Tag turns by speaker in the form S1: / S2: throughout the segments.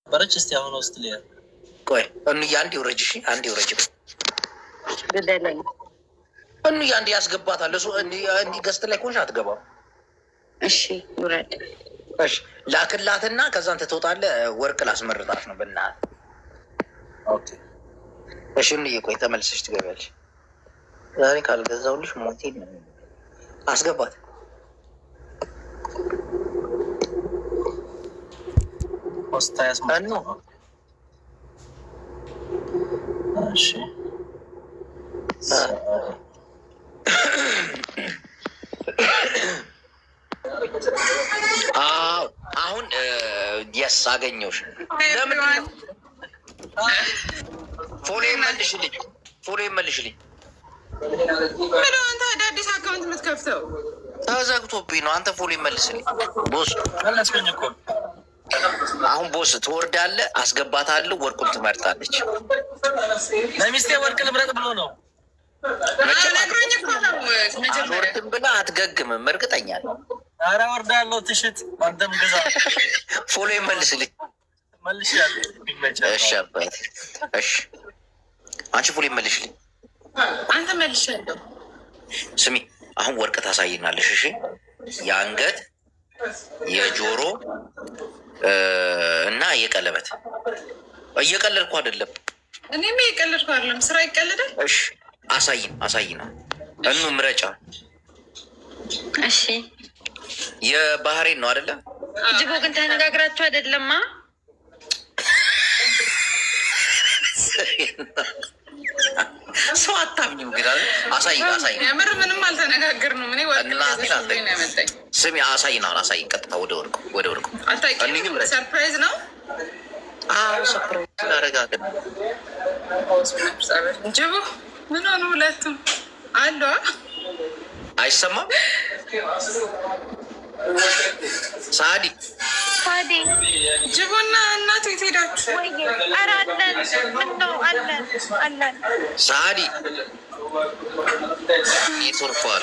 S1: በረች እስቲ አሁን ውስጥ ሊያ
S2: ቆይ እንዬ አንድ ይውረጅ። እሺ አንድ ይውረጅ።
S3: ግደለኝ
S2: እንዬ አንድ ያስገባታል። እሱ እንዲህ ገስት ላይ ኮንሽ አትገባም።
S3: እሺ ይውረድ።
S2: እሺ ላክላትና ከዛን ትተውጣለህ። ወርቅ ላስመርጣት ነው በእናትህ።
S1: ኦኬ
S2: እሺ እንዬ ቆይ ተመልሰሽ ትገቢያለሽ። ዛሬ ካልገዛሁልሽ ሞቴ ነው። አስገባት።
S1: ፖስታ ያስመጣ። እሺ
S2: አሁን የስ አገኘሁሽ። ለምን ፎሎ መልሽልኝ፣ ፎሎ መልሽልኝ።
S3: ምን አንተ አዳዲስ አካውንት የምትከፍተው?
S2: ተዘግቶብኝ ነው። አንተ ፎሎ መልስልኝ። ቦስ
S1: መለስኩኝ እኮ
S2: አሁን ቦስ ትወርዳለህ፣ አስገባታለሁ። ወርቁን ትመርጣለች።
S1: ለሚስቴ ወርቅ ልምረጥ ብሎ ነው።
S2: አልወርድም ብላ አትገግምም። እርግጠኛ ነው።
S1: ኧረ ወርዳለሁ። ትሽት አንተም ግዛ።
S2: ፎሎ መልስልኝ።
S1: መልሻለሁ።
S2: እሺ አባቴ። እሺ አንቺ ፎሎ መልሽልኝ።
S3: አንተ መልሻለሁ።
S2: ስሚ አሁን ወርቅ ታሳይናለሽ። እሺ የአንገት የጆሮ እና የቀለበት። እየቀለድኩ አይደለም።
S3: እኔም እየቀለድኩ አይደለም። ስራ ይቀልዳል።
S2: እሺ አሳይና እኑ ምረጫ።
S3: እሺ
S2: የባህሬን ነው አይደለ?
S3: ጅቦ ግን ተነጋግራችሁ አይደለማ?
S2: ሰው አታምኝም ግን አሳይ።
S3: የምር ምንም አልተነጋገርንም። እኔ ያመጣኝ
S2: ስሚ አሳይና አሳይን። ቀጥታ ወደ ወርቁ
S3: አታውቂም። ሰርፕራይዝ ነው።
S2: አዎ ሰርፕራይዝ ላደርጋት ነው።
S3: ጅቦ ምን ሆኑ? ሁለቱም አሉ።
S2: አይሰማም? ሳዲ
S3: ጅቦና እናቱ የት ሄዳችሁ? ኧረ አለን። ምነው አለን።
S2: ሳዲ ይቶርፏል።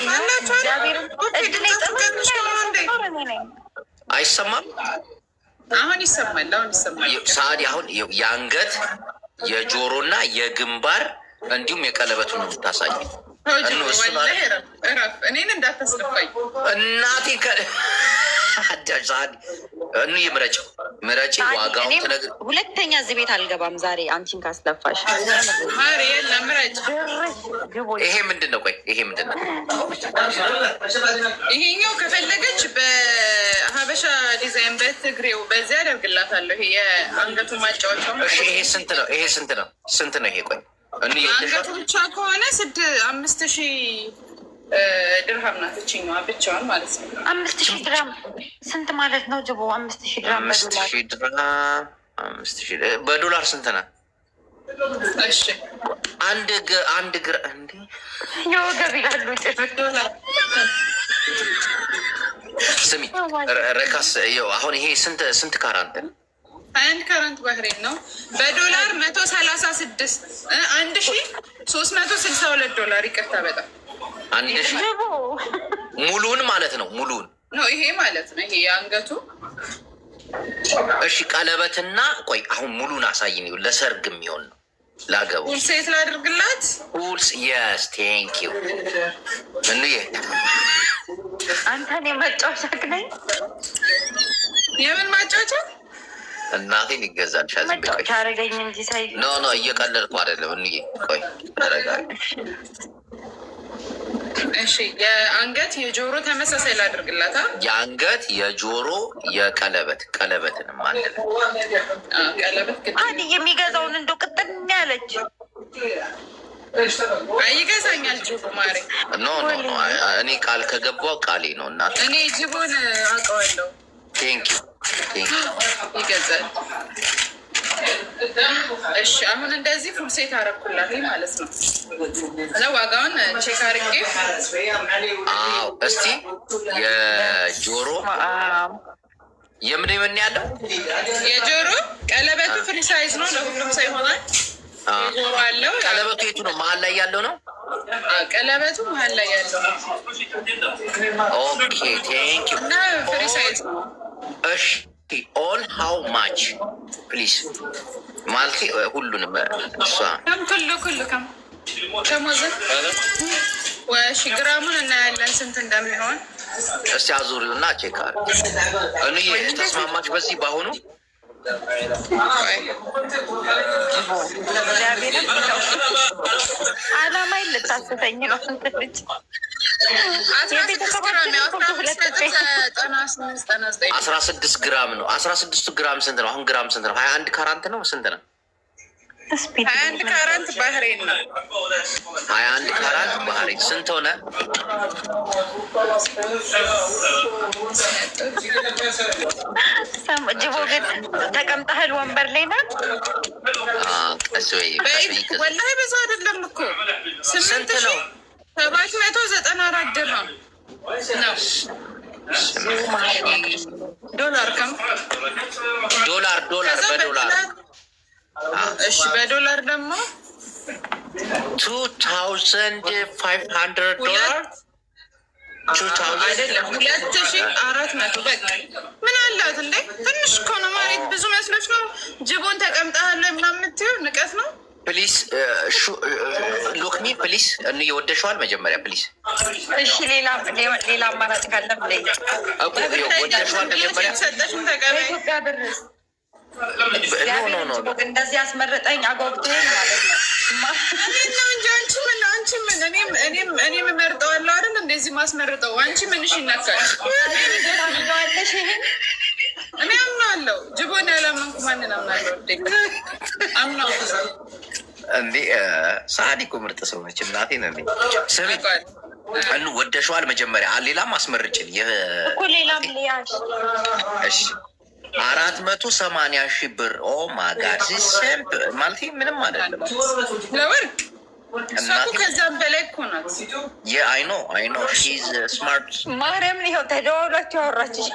S2: አይሰማም?
S3: አሁን ይሰማል።
S2: ሳዲ አሁን የአንገት የጆሮና የግንባር እንዲሁም የቀለበቱን ነው የምታሳይ።
S3: እረፍ፣ እኔን እንዳታስለፋኝ እናቴ።
S2: ምረጭ ዋጋውን ትነግር።
S4: ሁለተኛ እዚህ ቤት አልገባም ዛሬ አንቺን ካስለፋሽ።
S2: ይሄ ምንድን ነው? ቆይ ይሄ ምንድን ነው?
S3: ይሄኛው ከፈለገች በሀበሻ ዲዛይን በትግሬው በዚያ አደርግላታለሁ። ይሄ የአንገቱ ማጫወቻ።
S2: ይሄ ስንት ነው? ስንት ነው ይሄ? ቆይ
S3: አንገቱ ብቻ ከሆነ 5,000 ድርሃም ናት። እችኛዋ ብቻዋን ማለት ነው።
S4: 5,000 ድርሃም ስንት ማለት ነው ጅቦ? 5,000 ድርሃም
S2: በዶላር ስንት ነው?
S3: እሺ
S2: አንድ ግራ እንዴ
S4: የወገብ ይላሉ ዶላር።
S2: ስሚ ረካስ አሁን ይሄ ስንት ካራንት?
S3: 21 ካራንት ባህሬን ነው። በዶላር 136 1362 ዶላር። ይቅርታ በጣም
S2: 1,000 ሙሉውን ማለት ነው። ሙሉውን
S3: ነው ይሄ ማለት ነው። ይሄ የአንገቱ።
S2: እሺ ቀለበትና ቆይ አሁን ሙሉን አሳይኝ። ለሰርግ የሚሆን ነው። ላገቡ
S3: ሴት ላድርግላት።
S2: ኡልስ የስ ቴንክ ዩ። እንዬ
S4: አንተን የመጫወቻ ነኝ።
S3: የምን ማጫወቻ?
S2: እናቴን ይገዛልሻል።
S4: መጫወቻ አደረገኝ እንጂ ሳይ
S2: ኖ እየቀለድኩ አይደለም። እንዬ ቆይ አደርጋለሁ።
S3: እሺ የአንገት የጆሮ ተመሳሳይ ላድርግላታ።
S2: የአንገት የጆሮ ቀለበትንም አለ።
S3: ቀለበት
S4: አንድ የሚገዛውን እንደው ቅጥን ያለች
S3: ይገዛኛል ጅቦ ማሬ።
S2: ኖ እኔ ቃል ከገባው ቃሌ ነው። እና
S3: እኔ ጅቦን አውቀዋለሁ።
S2: ቴንክ ዩ
S3: ይገዛል። እሺ አሁን እንደዚህ ፉል ሴት አደረኩላት ማለት ነው። ዋጋውን ቼክ አድርጌ
S2: እስቲ የጆሮ የምን ያለው
S3: የጆሮ ቀለበቱ ፍሪ ሳይዝ ነው። ለሁሉም ሰው ይሆናል። የጆሮ አለው።
S2: ቀለበቱ የቱ ነው? መሀል ላይ ያለው ነው።
S3: ቀለበቱ መሀል ላይ ያለው ነው።
S2: ኦኬ ቴንክ ዩ።
S3: እና ፍሪ ሳይዝ ነው።
S2: እሺ ኦል ሃው ማች ፕሊዝ ማለቴ ሁሉንም እሷ
S3: ኩሉ ከም ደሞዝ ወሺ ግራሙን እናያለን ስንት እንደሚሆን።
S2: እስቲ አዙሪውና ቼክ አድርግ። እንዬ ተስማማች በዚህ በአሁኑ
S4: አላማ ልታስተኝ ነው። ስንት ልጅ
S2: 16 ግራም ነው። 16 ግራም ስንት ነው? አሁን ግራም ስንት ነው? 21 ካራንት ነው። ስንት ነው?
S3: 21 ካራንት ባህሬን ነው።
S2: 21 ካራንት ባህሬን ስንት ሆነ?
S4: ጅቦ ግን ተቀምጠህል ወንበር ላይ ናት።
S3: ወላሂ ብዙ አይደለም እኮ 8794 ድርሃም ነው። ዶላር ከም
S2: ዶላር በዶላር
S3: እሺ፣ በዶላር ደግሞ
S2: 2500 ዶላር
S3: አይደለም 2400 በቃ ምን አላት እንዴ? ትንሽ እኮ ነው ማለት ብዙ መስሎች ነው። ጅቦን ተቀምጠሃል ምናምን የምትይው ንቀት ነው።
S2: ፕሊስ ሎክሚ ፕሊስ እየወደሸዋል መጀመሪያ ፕሊስ።
S4: እሺ ሌላ አማራጭ ካለ
S2: ወደሸዋል መጀመሪያ
S3: ሰጠሽን ተቀበይ።
S4: ኢትዮጵያ ብርስ እንደዚህ ያስመረጠኝ አጓጉቶኝ ማለት ነው
S3: እንጂ አንቺ ምን እኔ የምመርጠዋለሁ አይደል? እንደዚህ ማስመርጠው አንቺ ምንሽ ይነካል?
S4: ታዋለሽ ይሄን
S3: እኔ አምናለሁ። ጅቦን ያላመንኩ ማንን አምናለሁ? አምናለሁ
S2: እንዴ ሰዓዲ እኮ ምርጥ ሰው ነች። እናቴን እንዴ ስሚ ወደሸዋል መጀመሪያ ሌላም አስመርጭን
S4: እኮ ሌላም ሊያሽ
S2: እሺ 480,000 ብር ኦ ማጋድ ሲሰምፕ ማለት ምንም አይደለም
S3: ለወርቅ እሷ ከዛም በላይ እኮ ናት።
S2: አይኖ ሺዝ ስማርት
S4: ማርያምን ይኸው ተደዋውላችሁ ያወራችሽ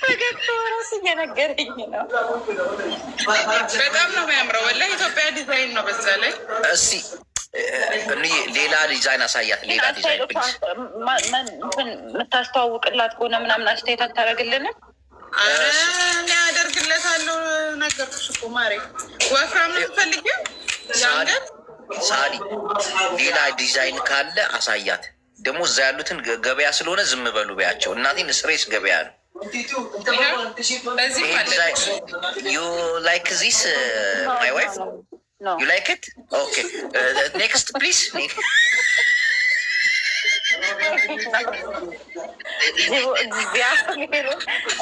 S4: ፈገግታ ራሱ እየነገረኝ ነው።
S3: በጣም ነው የሚያምረው ወላሂ ኢትዮጵያ ዲዛይን ነው። በዛ ላይ
S2: እስቲ ሌላ ዲዛይን አሳያት። ሌላ ዲዛይን
S4: የምታስተዋውቅላት ከሆነ ምናምን አስተያየት አታደርግልንም?
S3: እኔ አደርግለታለሁ። ነገርኩሽ እኮ ማሬ። ወፍራም ነው የምትፈልጊው?
S2: ሳዲ ሌላ ዲዛይን ካለ አሳያት። ደግሞ እዛ ያሉትን ገበያ ስለሆነ ዝም በሉ በያቸው። እናቴን ስሬስ ገበያ ነው። You like this, my wife?
S4: No.
S2: You like it? Okay. Next, please.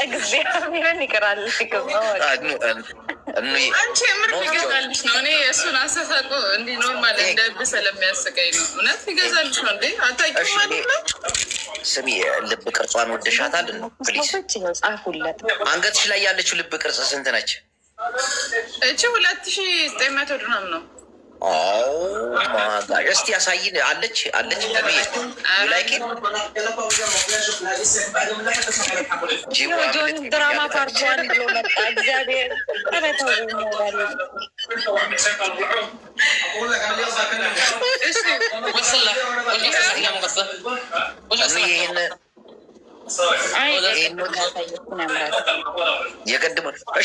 S4: እግዚአብሔርን ይቅራል።
S3: አንቺ የምር ይገዛልሽ ነው። እኔ የእሱን አስተሳቆ እንዲህ ኖርማል እንደብ ስለሚያስቀኝ ነው። እውነት ይገዛልሽ ነው እንዴ? አታውቂውም ማለት ነው።
S2: ስሚ ልብ ቅርጿን ወደሻታል? ፕሊዝ
S4: ጻፉለት።
S2: አንገትሽ ላይ ያለችው ልብ ቅርጽ ስንት ነች?
S3: እቺ 2900 ድርሃም ነው።
S2: ማጋ እስቲ ያሳይን። አለች
S4: ጆን ድራማ ፓርቷን ብሎ መጣ። እግዚአብሔር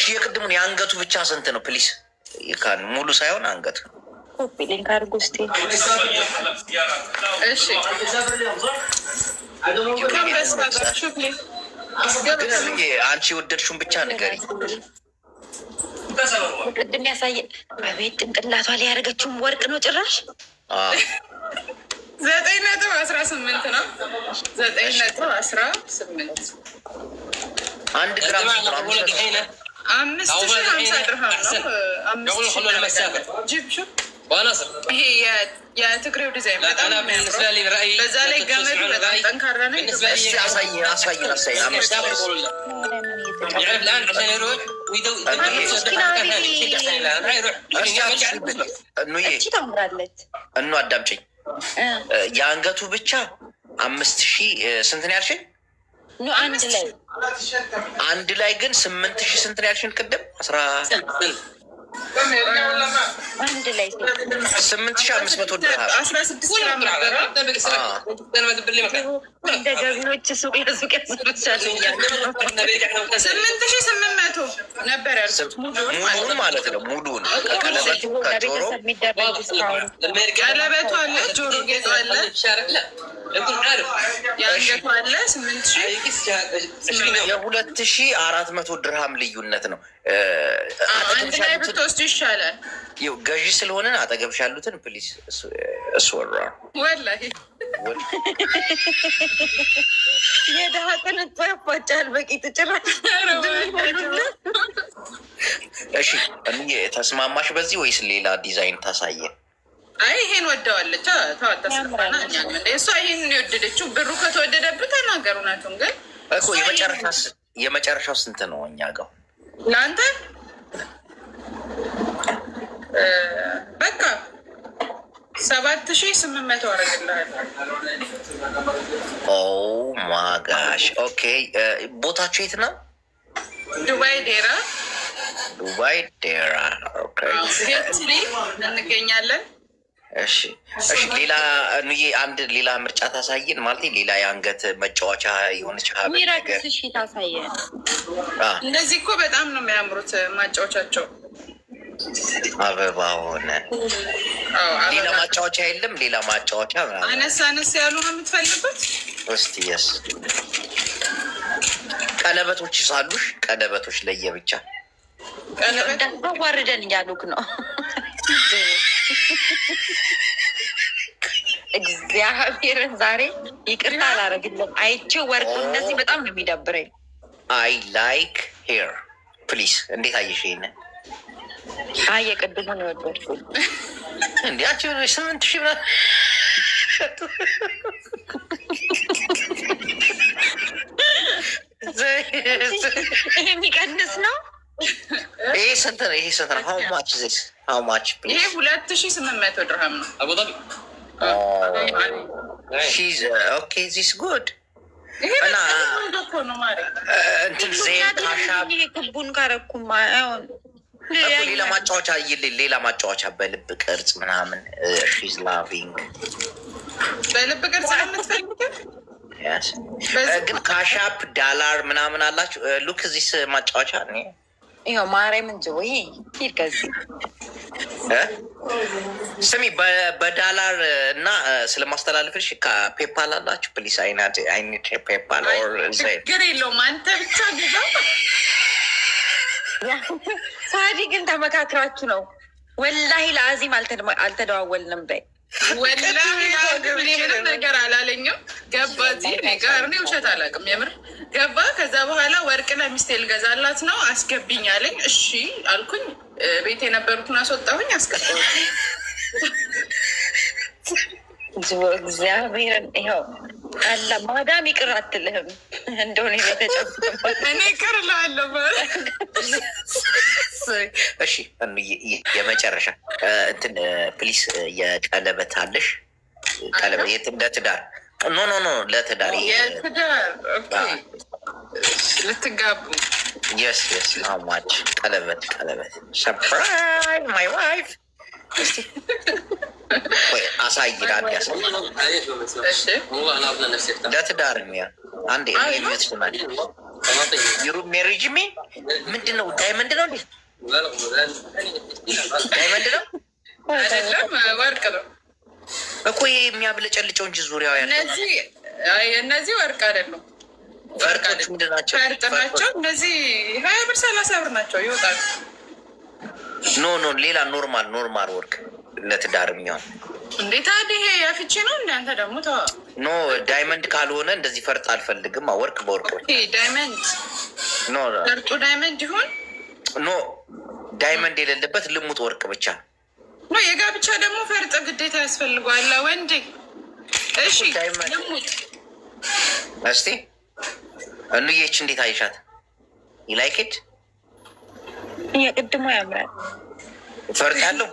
S2: የቅድሙን የአንገቱ ብቻ ስንት ነው? ፕሊስ ሙሉ ሳይሆን አንገቱ
S4: ሊንክ አድርጉ እስኪ።
S2: አንቺ የወደድሽውን ብቻ ንገሪኝ።
S4: ቅድም ያሳየ አቤት ጭንቅላቷ ላይ ያደረገችውን ወርቅ ነው ጭራሽ
S3: 9.18 ነው። 9.18
S2: 1 ግራም
S3: 5,050 ድርሃም ነው። ይሄ የትግሬው ዲዛይን በጣም በዛ ላይ ገመዱ በጣም ጠንካራ ነው።
S4: ታምራለች።
S2: አዳምጪኝ። የአንገቱ ብቻ 5,000 ስንት ነው ያልሽኝ? አንድ ላይ ግን 8,000 ስንት ነው ያልሽኝ? ቅድም
S4: አንድ ላይ
S2: 8500 ድርሃም
S3: 16 ግራም ነበረ።
S4: እንደ ገቢዎች ሱቅ ለሱቅ ያስመቻሉ።
S3: 8800 ነበር ያልኩት
S2: ሙሉውን ማለት ነው። ሙሉውን ከቀለበቱ ከጆሮ
S3: ቀለበቱ አለ፣ ጆሮ ጌጡ አለ፣ የአንገቱ አለ።
S2: 2400 ድርሃም ልዩነት ነው።
S3: አንድ ላይ ብትወስዱ ይሻላል።
S2: ገዢ ስለሆነ አጠገብሽ ያሉትን ፕሊስ እስወራ
S3: ወላሂ
S4: የድሀ ቅንጦ ያፋጫል። በቂጥ ጭራሽ።
S2: እሺ ተስማማሽ በዚህ ወይስ ሌላ ዲዛይን ታሳየን?
S3: አይ ይሄን ወደዋለች። ተዋታስባና እሷ ይሄን የወደደችው ብሩ ከተወደደብህ ተናገር። እውነቱን ግን
S2: እኮ የመጨረሻው ስንት ነው እኛ ጋር
S3: ለአንተ? በቃ 7800 አደርግልሃለሁ።
S2: ኦ ማጋሽ ኦኬ። ቦታችሁ የት ነው?
S3: ዱባይ ዴራ።
S2: ዱባይ ዴራ
S3: እንገኛለን።
S2: እሺ ሌላ አንድ ሌላ ምርጫ ታሳየን። ማለት ሌላ የአንገት መጫወቻ የሆነች
S4: ሚራክስ እሺ ታሳየን።
S3: እንደዚህ እኮ በጣም ነው የሚያምሩት ማጫወቻቸው።
S2: አበባ ሆነ። ሌላ ማጫወቻ የለም? ሌላ ማጫወቻ
S3: አነስ አነስ ያሉ ነው የምትፈልጉት?
S2: እስቲ የስ ቀለበቶች ሳሉሽ ቀለበቶች ለየብቻ
S3: ቀለበት
S4: ዋርደን እያሉክ ነው። እግዚአብሔርን ዛሬ ይቅርታ አላረግለም። አይቼው ወርቁ እነዚህ በጣም ነው የሚደብረኝ።
S2: አይ ላይክ ሄር ፕሊዝ። እንዴት አየሽ ይሄንን?
S4: አይ የቅድሙን የወደድኩት
S2: እንዲያቸው 8000 ብር
S4: የሚቀንስ ነው።
S2: ይሄ ስንት ነው? ይሄ ስንት ነው? ሀው ማች ዚስ ሀው ማች ፕሊዝ?
S3: ይሄ 2800 ድርሃም ነው።
S2: ሺዝ ኦኬ ዚስ ጉድ።
S3: ይሄ ነው ማለት
S2: እንትን ዜን ካሻብ
S4: ክቡን ካረኩማ
S2: ሌላ ማጫወቻ ሌላ ማጫወቻ በልብ ቅርጽ ምናምን ሺዝ ላቪንግ
S3: በልብ ቅርጽ ለምትፈልጉት
S2: ግን ካሻፕ ዳላር ምናምን አላችሁ። ሉክ ዚስ ማጫወቻ
S4: ይኸው ማርያም እንጂ ወይ ሂድ ከዚህ
S2: ስሚ በዳላር እና ስለማስተላለፍሽ ፔፓል አላችሁ ፕሊስ? አይነት ፔፓል ኦር
S3: ችግር የለውም። አንተ ብቻ ግዛ።
S4: ሳዲ ግን ተመካክራችሁ ነው። ወላሂ ለአዚም አልተደዋወልንም በይ።
S3: ወላሂ ምንም ነገር አላለኝም። ገባ እዚህ እኔ ጋር እኔ ውሸት አላውቅም። የምር ገባ። ከዛ በኋላ ወርቅ ለሚስቴ ልገዛላት ነው አስገብኝ አለኝ። እሺ አልኩኝ። ቤት የነበሩትን አስወጣሁኝ፣ አስገባሁት።
S4: እግዚአብሔርን ይኸው አላ ማዳም ይቅር አትልህም እንደሆነ የተጨበ
S3: እኔ ይቅር እልሃለሁ።
S2: እሺ የመጨረሻ እንትን ፕሊስ የቀለበት አለሽ? ቀለበት የት? እንደ ትዳር ኖ ለትዳር
S3: የትዳር ልትጋቡ
S2: የስ ማች ቀለበት ሰርፕራይዝ ማይ ዋይፍ አሳይን አንድ ያሳይ ለትዳር አንዴ ዩሩ ሜሪጅ ሚ ምንድን ነው? ዳይመንድ ነው እንዴ? ዳይመንድ ነው
S3: አይደለም? ወርቅ ነው
S2: እኮ የሚያብለጨልጨው እንጂ ዙሪያው ያለ
S3: እነዚህ ወርቅ አይደለም።
S2: ፈርጦች ምንድን ናቸው?
S3: ፈርጥ ናቸው እነዚህ 20 ብር 30 ብር ናቸው ይወጣል።
S2: ኖ ሌላ ኖርማል ወርቅ ለትዳር የሚሆን
S3: እንዴት? ታዲያ ይሄ ያፍቼ ነው እንደ አንተ ደግሞ ተዋ።
S2: ኖ ዳይመንድ ካልሆነ እንደዚህ ፈርጥ አልፈልግም። ወርቅ በወርቅ
S3: ዳይመንድ
S2: ኖ
S3: ፈርጡ ዳይመንድ ይሁን።
S2: ኖ ዳይመንድ የሌለበት ልሙጥ ወርቅ ብቻ
S3: ኖ። የጋብቻ ደግሞ ፈርጥ ግዴታ ያስፈልገዋል ወንዴ። እሺ ልሙጥ
S2: እስቲ እንዬች እንዴት አይሻት? ይላይክድ
S4: የቅድሞ ያምራል።
S2: ፈርጥ ያለው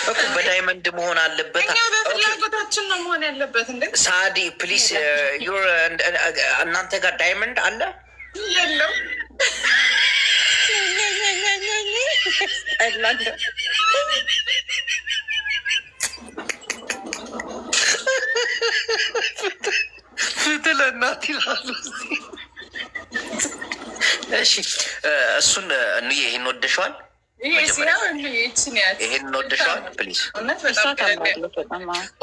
S2: እኮ በዳይመንድ መሆን አለበት።
S3: እኛ በፍላጎታችን ነው መሆን ያለበት። እንደ
S2: ሳዲ ፕሊስ እናንተ ጋር ዳይመንድ አለ?
S3: የለም
S4: ያስጠላል።
S2: ፍትህ ለእናት ይላሉ። እሺ እሱን እንዬ ይሄን ወደሸዋል። ይሄን ወደሸዋል ፕሊዝ።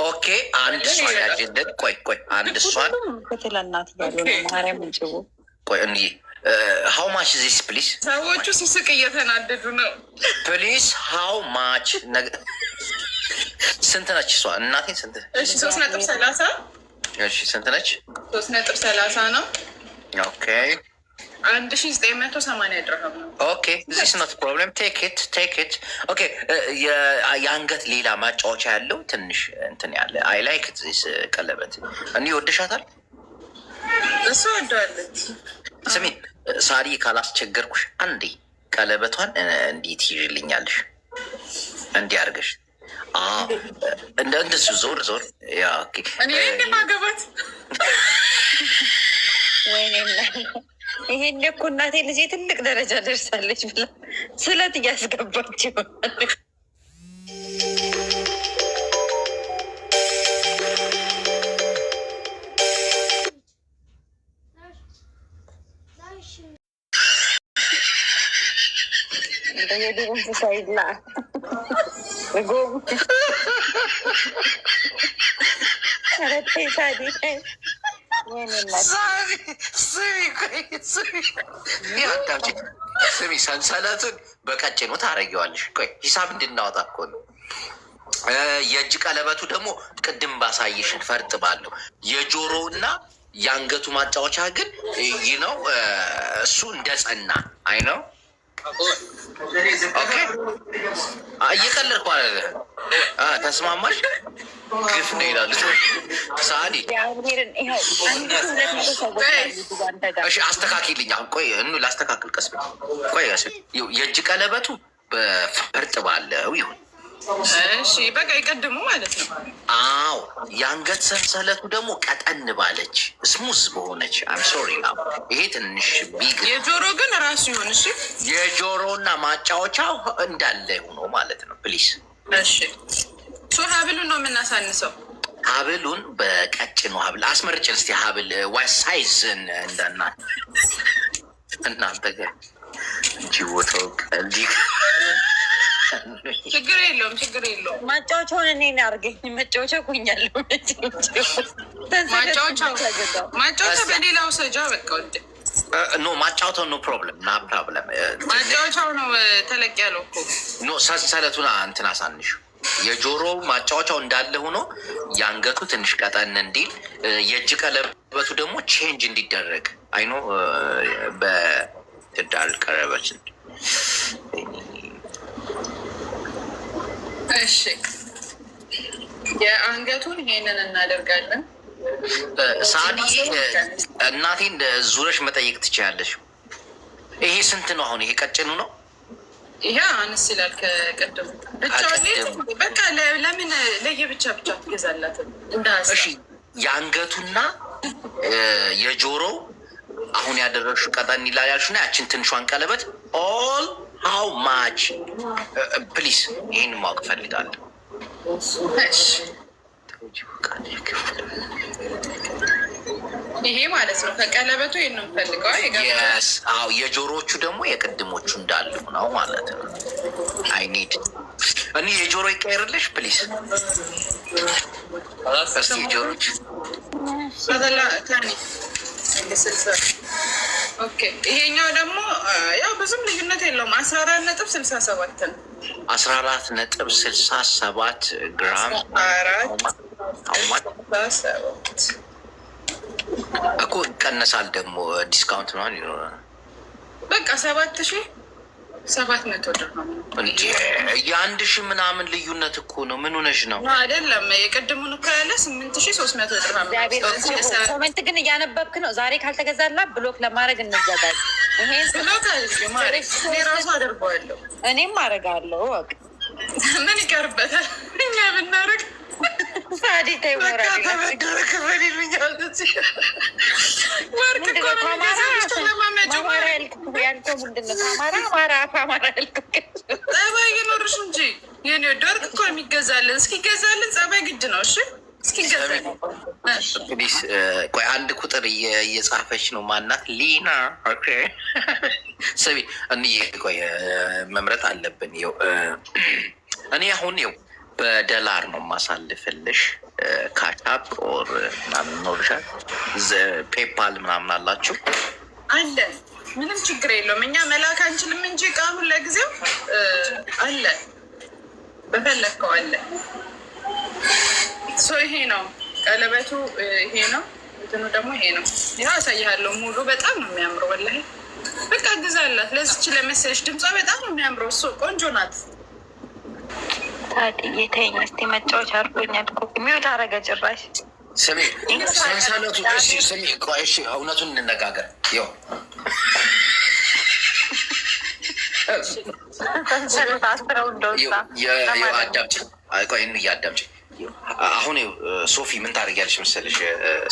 S2: ኦኬ አንድ እሷን ያጅልን። ቆይ አንድ እሷን
S4: ፍትህ ለእናት እያሉ ነው። ማርያም እንጭቡ።
S2: ቆይ እንዬ ሀው ማች ዚስ ፕሊዝ።
S3: ሰዎቹ ሲስቅ እየተናደዱ ነው።
S2: ፕሊዝ ሀው ማች ስንት ነች እሷ? እናቴን ስንት?
S3: 3.30።
S2: እሺ ስንት ነች?
S3: 3.30 ነው።
S2: ኦኬ
S3: 1980 ድርሃም ነው።
S2: ኦኬ ዚስ ኖት ፕሮብለም ቴክ ኢት። ኦኬ የአንገት ሌላ ማጫወቻ ያለው ትንሽ እንትን ያለ አይ ላይክ ዚስ ቀለበት እኔ ወደሻታል።
S3: እሱ ወደዋለች።
S2: ስሚ ሳሪ ካላስቸገርኩሽ አንዴ ቀለበቷን እንዴት ይይልኛለሽ? እንዲህ አድርገሽ እንደሱ ዞር ያ ኦኬ።
S3: እኔ እንደማገባት
S4: ወይኔ ይሄን እኮ እናቴ ልጄ ትልቅ ደረጃ ደርሳለች ብላ ስለት እያስገባች ይሆናል። የዱር እንስሳ ይብላ
S2: ስሚ ሰንሰለቱን በቀጭኑ ታረጊዋለሽ። ቆይ ሂሳብ እንድናወጣ እኮ ነው። የእጅ ቀለበቱ ደግሞ ቅድም ባሳየሽን ፈርጥ ባለው የጆሮ እና የአንገቱ ማጫወቻ ግን ይህ ነው። እሱ እንደ ጸና አይ ነው። ኦኬ እየቀለድኩ አለ። ተስማማሽ? ግፍ ነው ይላሉ ሳኒ። እሺ አስተካክልኝ። አሁን ቆይ ላስተካክል። ቀስ ቆይ የእጅ ቀለበቱ በፈርጥ ባለው ይሁን።
S3: እሺ በቃ ይቀድሙ ማለት ነው።
S2: አዎ የአንገት ሰንሰለቱ ደግሞ ቀጠን ባለች ስሙዝ በሆነች ሶሪ ና ይሄ ትንሽ ቢግ። የጆሮ
S3: ግን ራሱ ይሁን። እሺ
S2: የጆሮና ማጫወቻው እንዳለ ሆኖ ማለት ነው ፕሊስ።
S3: እሺ ሀብሉን ነው የምናሳንሰው።
S2: ሀብሉን በቀጭኑ ሀብል አስመርጭን እስቲ። ሀብል ሳይዝን እናንተ ጋር እንጂ ቦታው ቀልዲ
S3: ችግር የለውም።
S4: ማጫወቻውን እኔ አድርገኝ። መጫወቻ ኩኛለሁ።
S3: ማጫወቻ በሌላው ሰጃ በቃ ወደ
S2: ኖ ማጫወቻው ኖ ፕሮብለም
S3: ማጫወቻው ነው ተለቅ ያለው እኮ
S2: ኖ ሰንሰለቱን እንትን አሳንሹ። የጆሮ ማጫወቻው እንዳለ ሆኖ የአንገቱ ትንሽ ቀጠን እንዲል የእጅ ቀለበቱ ደግሞ ቼንጅ እንዲደረግ አይኖ በትዳር ቀለበችን።
S3: እሺ የአንገቱን ይሄንን እናደርጋለን።
S2: ሳዲ እናቴን ዙረሽ መጠየቅ ትችላለሽ። ይሄ ስንት ነው አሁን? ይሄ ቀጭኑ ነው።
S3: ይሄ አንስ ይላል ከቀደሙ ብቻ። በቃ ለምን ለየብቻ ትገዛላትም?
S2: እሺ የአንገቱና የጆሮ አሁን ያደረግሽው ቀጠን ይላል ያልሽና ያችን ትንሿን ቀለበት ኦል ሃው ማች ፕሊስ? ይህን ማወቅ ፈልጋለሁ።
S3: ይሄ ማለት ነው ከቀለበቱ ይህን ነው የምፈልገው።
S2: አዎ የጆሮዎቹ ደግሞ የቅድሞቹ እንዳሉ ነው ማለት ነው። አይ ኒድ እኔ የጆሮ ይቀየርልሽ ፕሊስ። እስቲ የጆሮች
S3: ኦኬ። ይሄኛው ደግሞ ያው ብዙም ልዩነት የለውም። 14.67 ነው።
S2: 14.67 ግራም እኮ ይቀነሳል። ደግሞ ዲስካውንት ምናምን ይኖራል።
S3: በቃ 7,700 ድርሃም ነው እንጂ
S2: የ1,000 ምናምን ልዩነት እኮ ነው። ምን ሆነሽ ነው?
S3: አይደለም የቅድሙን እኮ ያለ 8,300 ድርሃም ነው።
S4: ኮመንት ግን እያነበብክ ነው። ዛሬ ካልተገዛላ ብሎክ ለማድረግ እንዘጋጅ።
S3: እኔ ራሱ አደርገዋለሁ።
S4: እኔም አደርጋለሁ።
S3: ምን ይቀርበታል? እኛ ብናደርግ
S4: ሳዲ
S2: ተበደረ ክፈል ይሉኛል።
S3: ወርቅ እኮ ነው የሚገዛልሽ። ተለማመጪው
S4: ያልከው ምንድን ነው? አማራ ጠባይ
S3: ላስፈርሽ እንጂ የኔ ወደ ወርቅ እኮ የሚገዛልን እስኪገዛልን ጸባይ ግድ ነው። እሺ እስኪገዛልን
S2: ፕሊስ። ቆይ አንድ ቁጥር እየጻፈች ነው። ማናት? ሊና። ኦኬ ስሚ እንዬ ቆይ መምረጥ አለብን። ይኸው እኔ አሁን ይኸው በዶላር ነው ማሳልፍልሽ። ካቻፕ ኦር ምናምን ኖርሻል። ፔፓል ምናምን አላችሁ?
S3: አለ ምንም ችግር የለውም። እኛ መላክ አንችልም እንጂ ቃሉን ለጊዜው አለ፣ በፈለግከው አለ። ይሄ ነው ቀለበቱ፣ ይሄ ነው እንትኑ ደግሞ ይሄ ነው። ይኸው አሳይሃለሁ። ሙሉ በጣም ነው የሚያምረው። ወላሂ በቃ ግዛላት። ለዚች ለመሰለሽ ድምጿ በጣም ነው የሚያምረው። እሱ ቆንጆ ናት።
S4: ታዲያ ተይኝ እስኪ መጫወቻ አድርጎኛል እኮ ሚውት አደረገ ጭራሽ።
S2: ስሚ ሰንሰለቱ ስሚ ቆይ እሺ እውነቱን እንነጋገር። ይኸው
S4: ሰንሰለት አስረው እንደወጣ
S2: አዳምጪ። ቆይ እያዳምጪ። አሁን ሶፊ ምን ታደርጊያለሽ መሰለሽ?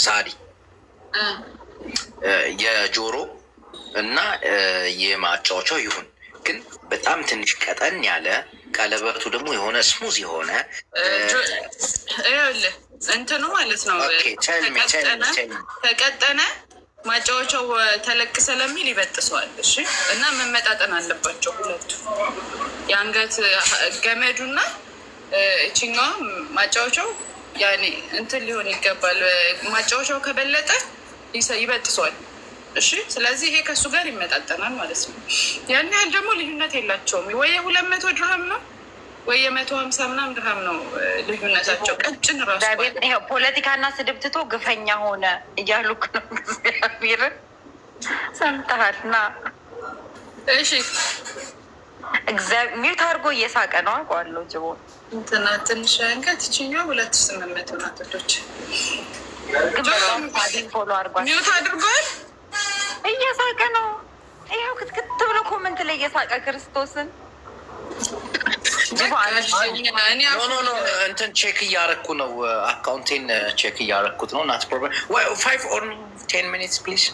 S2: ሳዲ የጆሮ እና የማጫወቻው ይሁን ግን በጣም ትንሽ ቀጠን ያለ ቀለበቱ ደግሞ የሆነ ስሙዝ የሆነ
S3: ይኸውልህ እንትኑ ማለት ነው። ተቀጠነ ማጫወቻው ተለቅ ስለሚል ይበጥሰዋል። እሺ እና መመጣጠን አለባቸው ሁለቱ፣ የአንገት ገመዱና እችኛዋ ማጫወቻው ያኔ እንትን ሊሆን ይገባል። ማጫወቻው ከበለጠ ይበጥሰዋል። እሺ ስለዚህ ይሄ ከእሱ ጋር ይመጣጠናል ማለት ነው። ያን ያህል ደግሞ ልዩነት የላቸውም። ወይ 200 ድርሃም ነው ወይ 150 ምናምን ድርሃም ነው ልዩነታቸው። ቀጭን ራሱ
S4: ፖለቲካና ስድብ ትቶ ግፈኛ ሆነ እያሉክ ነው። እግዚአብሔርን ሰምተሃል? ና
S3: እሺ
S4: ሚውት አድርጎ እየሳቀ ነው አውቀዋለሁ። ጅቦ
S3: እንትና ትንሽ አንገት ይችኛው 2800 ናቶች
S4: ፎሎ አድርጓል።
S3: ሚውት አድርጓል።
S4: እየሳቀ ነው። ይኸው ክትክት ብሎ ኮመንት ላይ እየሳቀ ክርስቶስን
S2: እንትን ቼክ እያረኩ ነው። አካውንቴን ቼክ እያረኩት ነው። ናት ፕሮብለም 5 or 10 minutes ፕሊዝ።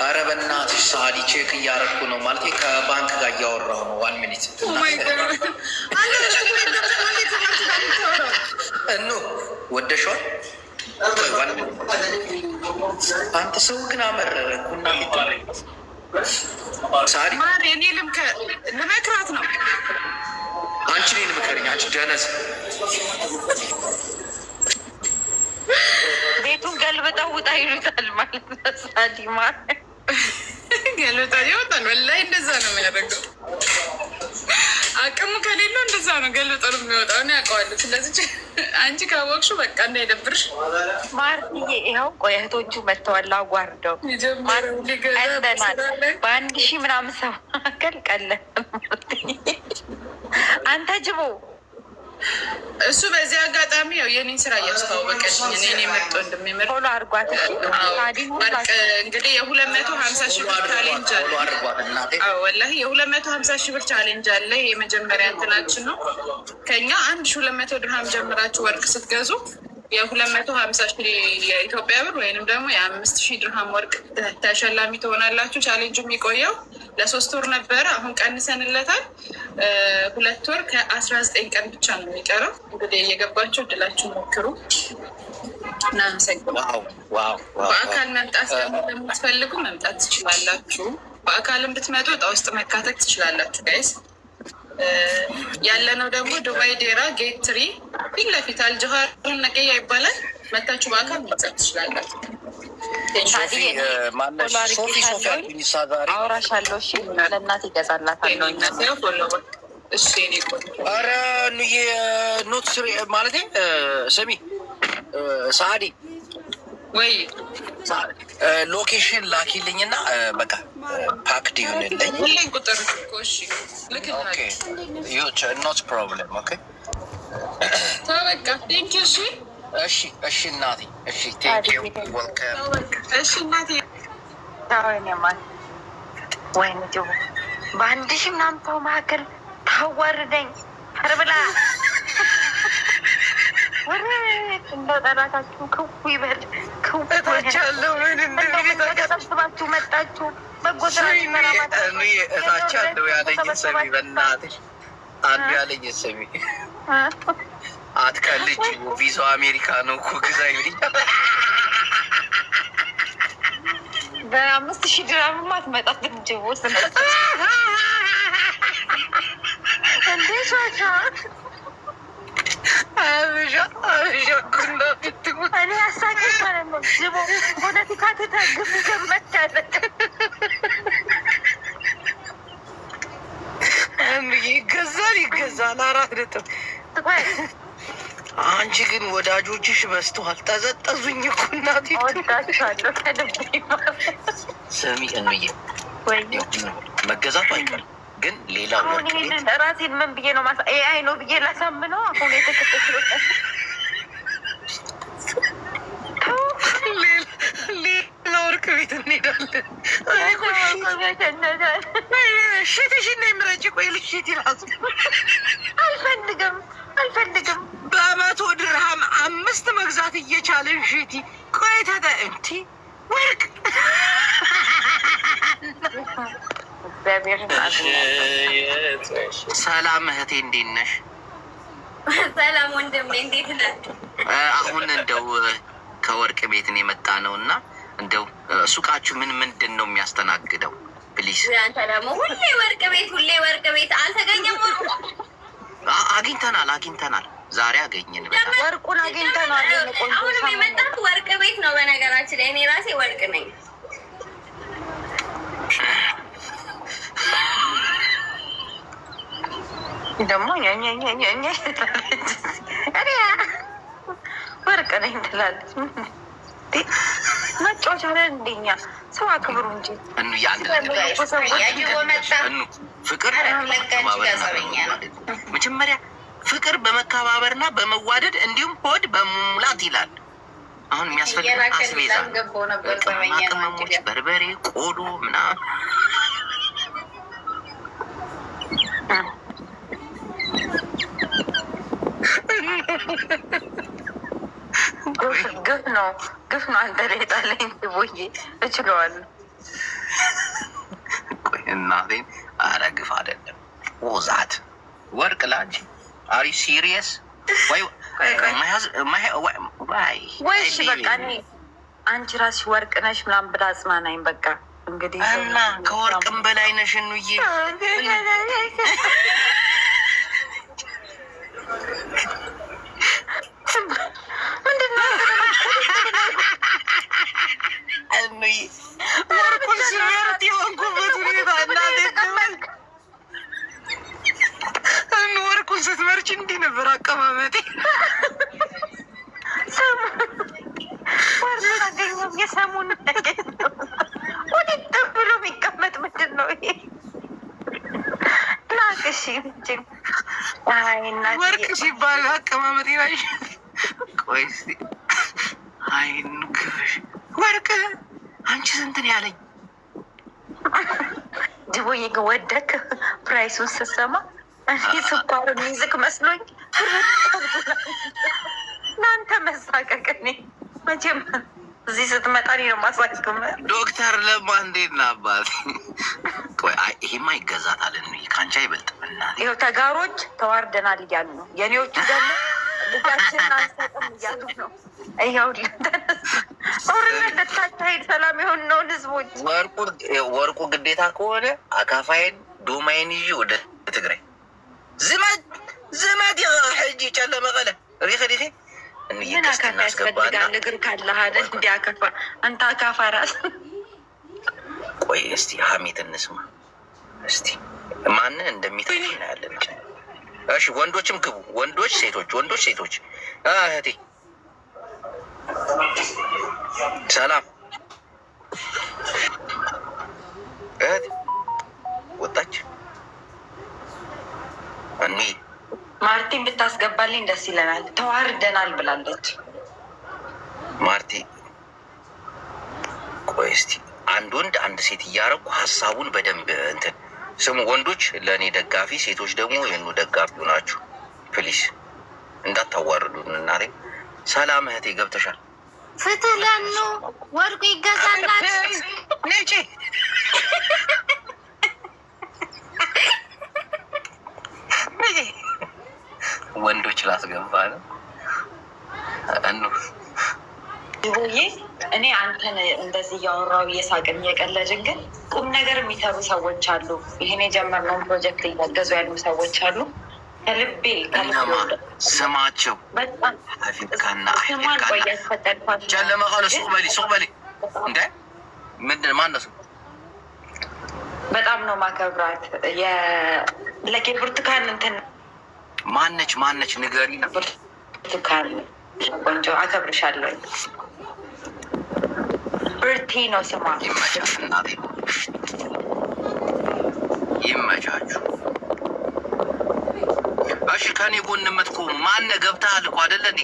S2: ኧረ በእናትሽ ሳዲ ቼክ እያረኩ ነው ማለት ከባንክ ጋር እያወራሁ ነው። 1 minute እኑ ወደሿል። አንተ ሰው ግን አመረረ ኩና ሳዲ
S3: እኔ ልመክራት ነው።
S2: አንቺ እኔን ምከሪኝ። አንቺ ደነዝ
S4: ቤቱን ገልብጠው ውጣ ይሉታል ማለት ነው። ሳዲ ማለት
S3: ገልብጣ ይወጣል። ወላሂ እንደዛ ነው የሚያደርገው። አቅሙ ከሌለው እንደዛ ነው ገልብጦ ነው የሚወጣው። እኔ አውቀዋለሁ። ስለዚህ አንቺ ካወቅሽው በቃ እንዳይደብርሽ።
S4: ማርትዬ ይኸው ቆይ እህቶቹ መጥተዋል። አጓርደው ቀለናል። በ1000 ምናምን ሰው መካከል ቀለን። አንተ ጅቦ
S3: እሱ በዚህ አጋጣሚ ያው የኔን ስራ እያስተዋወቀልኝ እኔ ምርጥ ወንድሜ
S4: ፎሎ አድርጓት።
S3: እንግዲህ 250 ሺህ ብር ቻሌንጅ አለ። ወላሂ 250 ሺህ ብር ቻሌንጅ አለ። የመጀመሪያ እንትናችን ነው። ከኛ 1200 ድርሃም ጀምራችሁ ወርቅ ስትገዙ የ250 ሺህ የኢትዮጵያ ብር ወይንም ደግሞ የ5000 ድርሃም ወርቅ ተሸላሚ ትሆናላችሁ። ቻሌንጁ የሚቆየው ለ3 ወር ነበረ። አሁን ቀንሰንለታል። 2 ወር ከ19 ቀን ብቻ ነው የሚቀረው። እንግዲህ እየገባችሁ እድላችሁ ሞክሩ። እናመሰግናለን። በአካል መምጣት ደግሞ ለምትፈልጉ መምጣት ትችላላችሁ። በአካልም ብትመጡ እጣ ውስጥ መካተት ትችላላችሁ ጋይስ። ያለነው ደግሞ ዱባይ ዴራ ጌት 3 ፊት ለፊት አልጀሃር ነቀያ ይባላል። መታችሁ በአካል መምጣት ትችላላችሁ።
S4: አውራሻለሁ። እሺ ለእናት ይገዛላታል።
S2: ኧረ ኑዬ ኖት ስሪ ማለቴ ስሚ ሳዲ
S3: ወይ
S2: ሎኬሽን ላኪልኝና በቃ ፓክድ ይሁንልኝ።
S3: ሁሌን ቁጥር
S2: ኖት ፕሮብለም። ኦኬ
S3: በቃ ቴንክ ዩ።
S2: እሺ እሺ እናቴ እሺ ቴንክ ዩ ወልካም።
S3: እሺ እናቴ
S4: ታወኛማል ወይም ጅቡ በ1000 ምናምን ሰው መካከል ታዋርደኝ ፈርብላ እንደው ጠራታችሁ ክው ይበል።
S2: እታቻለሁ ምን
S4: እንደተሰብስባችሁ መጣችሁ። በጎ ስራ
S2: እታቻለሁ ያለኝ ሰሚ በእናትሽ አንዱ ያለኝ ሰሚ አትቀልጅ ቪዛው አሜሪካ ነው እኮ ግዛ ይልኝ።
S4: በ5,000 ድራምማ አትመጣትም። ጅቦስ እንዴ ሻሻ
S2: አብዣ ኩንዳ ብትሙ
S4: እኔ ያሳቀኝ ማለት ነው። ጅቦ ፖለቲካ ትተግፍ ይገመታለ
S2: ይገዛል 4 ነጥብ። አንቺ ግን ወዳጆችሽ በዝተዋል። ጠዘጠዙኝ እኮ እናቴ።
S4: ወዳችኋለሁ ከልቤ።
S2: ስሚ እንዬ መገዛቱ አይቀርም ግን ሌላ
S4: አሁን ይሄንን ራሴን ምን ብዬ ነው ኤአይ ነው ብዬ ላሳምነው? አሁን የተከተለ
S2: ሌላ ወርቅ ቤት እንሄዳለን። ሽትሽና የምረጭ ቆይ ልሽት ይራሱ
S4: አልፈልግም።
S2: በ100 ድርሃም 5 መግዛት እየቻለን ሽቲ ቆይ እንቲ ወርቅ ሰላም እህቴ እንዴት ነሽ?
S5: ሰላም ወንድሜ እንዴት ነህ?
S2: አሁን እንደው ከወርቅ ቤትን የመጣ ነው እና እንደው ሱቃችሁ ምንድን ነው የሚያስተናግደው? ፕሊዝ።
S5: አንተ ደግሞ ሁሌ ወርቅ ቤት አልተገኘም።
S2: አግኝተናል። ዛሬ አገኘን።
S4: ወርቁን አግኝተናል።
S5: አሁንም የመጣሁት ወርቅ ቤት ነው። በነገራችን ላይ እኔ ራሴ ወርቅ ነኝ።
S4: ደግሞ ወርቅ ነኝ ትላለች። መጫወቻ ላይ እንደኛ ሰው አክብሩ እንጂ
S2: ፍቅር መጀመሪያ ፍቅር በመከባበርና በመዋደድ እንዲሁም ሆድ በሙላት ይላል። አሁን የሚያስፈልግ አስቤዛ ቅመሞች፣ በርበሬ፣ ቆሎ ምናምን ግፍ ነው። አንተ ላይ ጣለኝ ቦዬ እችለዋለሁ። ቆይ እናቴን ኧረ ግፍ አይደለም ወዛት ወርቅ ላንቺ አሪ ሲሪየስ ወይስ በቃ አንቺ ራስሽ ወርቅ ነሽ ምናምን ብላ አጽናናኝ። በቃ እንግዲህ እና ከወርቅም በላይ ነሽ እንዬ ወርቁን ስመርጥ የሆንኩበት ሁኔታ ወርቁን ስትመርጭ እንዲህ ነበር አቀማመጤ። የሰሙን ወዲህ ብሎ የሚቀመጥ ምንድን ነው ይሄ? ናቅሽ ወርቅ ሲባል አቀማመጤ ላይ ቆይ አይኑ ክፍሽ ወርቅ አንቺ ስንትን ያለኝ ድቦዬ ግን ወደክ ፕራይሱን ስትሰማ እኔ ስኳር ሚዝክ መስሎኝ እናንተ መሳቀቅ። እኔ መቼም እዚህ ስትመጣ እኔ ነው ማሳቅም። ዶክተር ለማ እንዴት ነህ አባቴ? ቆይ ይሄማ ይገዛታል እ ከአንቺ አይበልጥም። እናቴ ይኸው ተጋሮች ተዋርደናል እያሉ ነው። የኔዎቹ ደግሞ ልጃችንን አንሰጥም እያሉ ነው። ይኸው ጦርነት ልታካሄድ ሰላም የሆነውን ህዝቦች ወርቁ ግዴታ ከሆነ አካፋይን ዶማይን ይዤ ወደ ትግራይ ዝመት ሕጂ ጨለመቀለ ሪኸ ምን አካፋ ያስፈልጋል? እግር ካለህ አይደል እንዲያከፋ አንተ አካፋ ራስ። ቆይ እስቲ ሀሜት እንስማ እስቲ ማንን እንደሚታይ እናያለን። እሺ ወንዶችም ግቡ። ወንዶች ሴቶች እህቴ ሰላም እህት ወጣች። እኔ ማርቲን ብታስገባልኝ ደስ ይለናል። ተዋርደናል ብላለች ማርቲ። ቆይ እስቲ አንድ ወንድ አንድ ሴት እያረኩ ሀሳቡን በደንብ እንትን ስሙ። ወንዶች ለእኔ ደጋፊ፣ ሴቶች ደግሞ የኑ ደጋፊ ናችሁ። ፕሊስ እንዳታዋርዱን እናቴ። ሰላም እህቴ ገብተሻል?
S5: ፍትህ ለኑ ወርቁ ይገዛላት።
S2: ነጭ ወንዶች ላስገባ ነው እኑ
S4: ይሁዬ እኔ አንተን እንደዚህ እያወራው እየሳቅን እየቀለድን ግን ቁም ነገር የሚሰሩ ሰዎች አሉ። ይህን የጀመርነውን ፕሮጀክት እያገዙ ያሉ ሰዎች አሉ። ከልቤ
S2: ስማቸው አፊካና ጨለማ ሆነ ሱቅ በሊ እንደ ምንድን ማነው ስሙ?
S4: በጣም ነው ማከብራት። ለኬ ብርቱካን እንትን
S2: ማነች ንገሪ ነው።
S4: ብርቱካን ቆንጆ አከብርሻለሁ። ብርቲ ነው ስሟ።
S2: ይመቻችሁ እናቴ ይመቻችሁ። እሺ ከኔ ጎን የምትቆሙ ማነ ገብተሃል እኮ አይደለ እንዴ?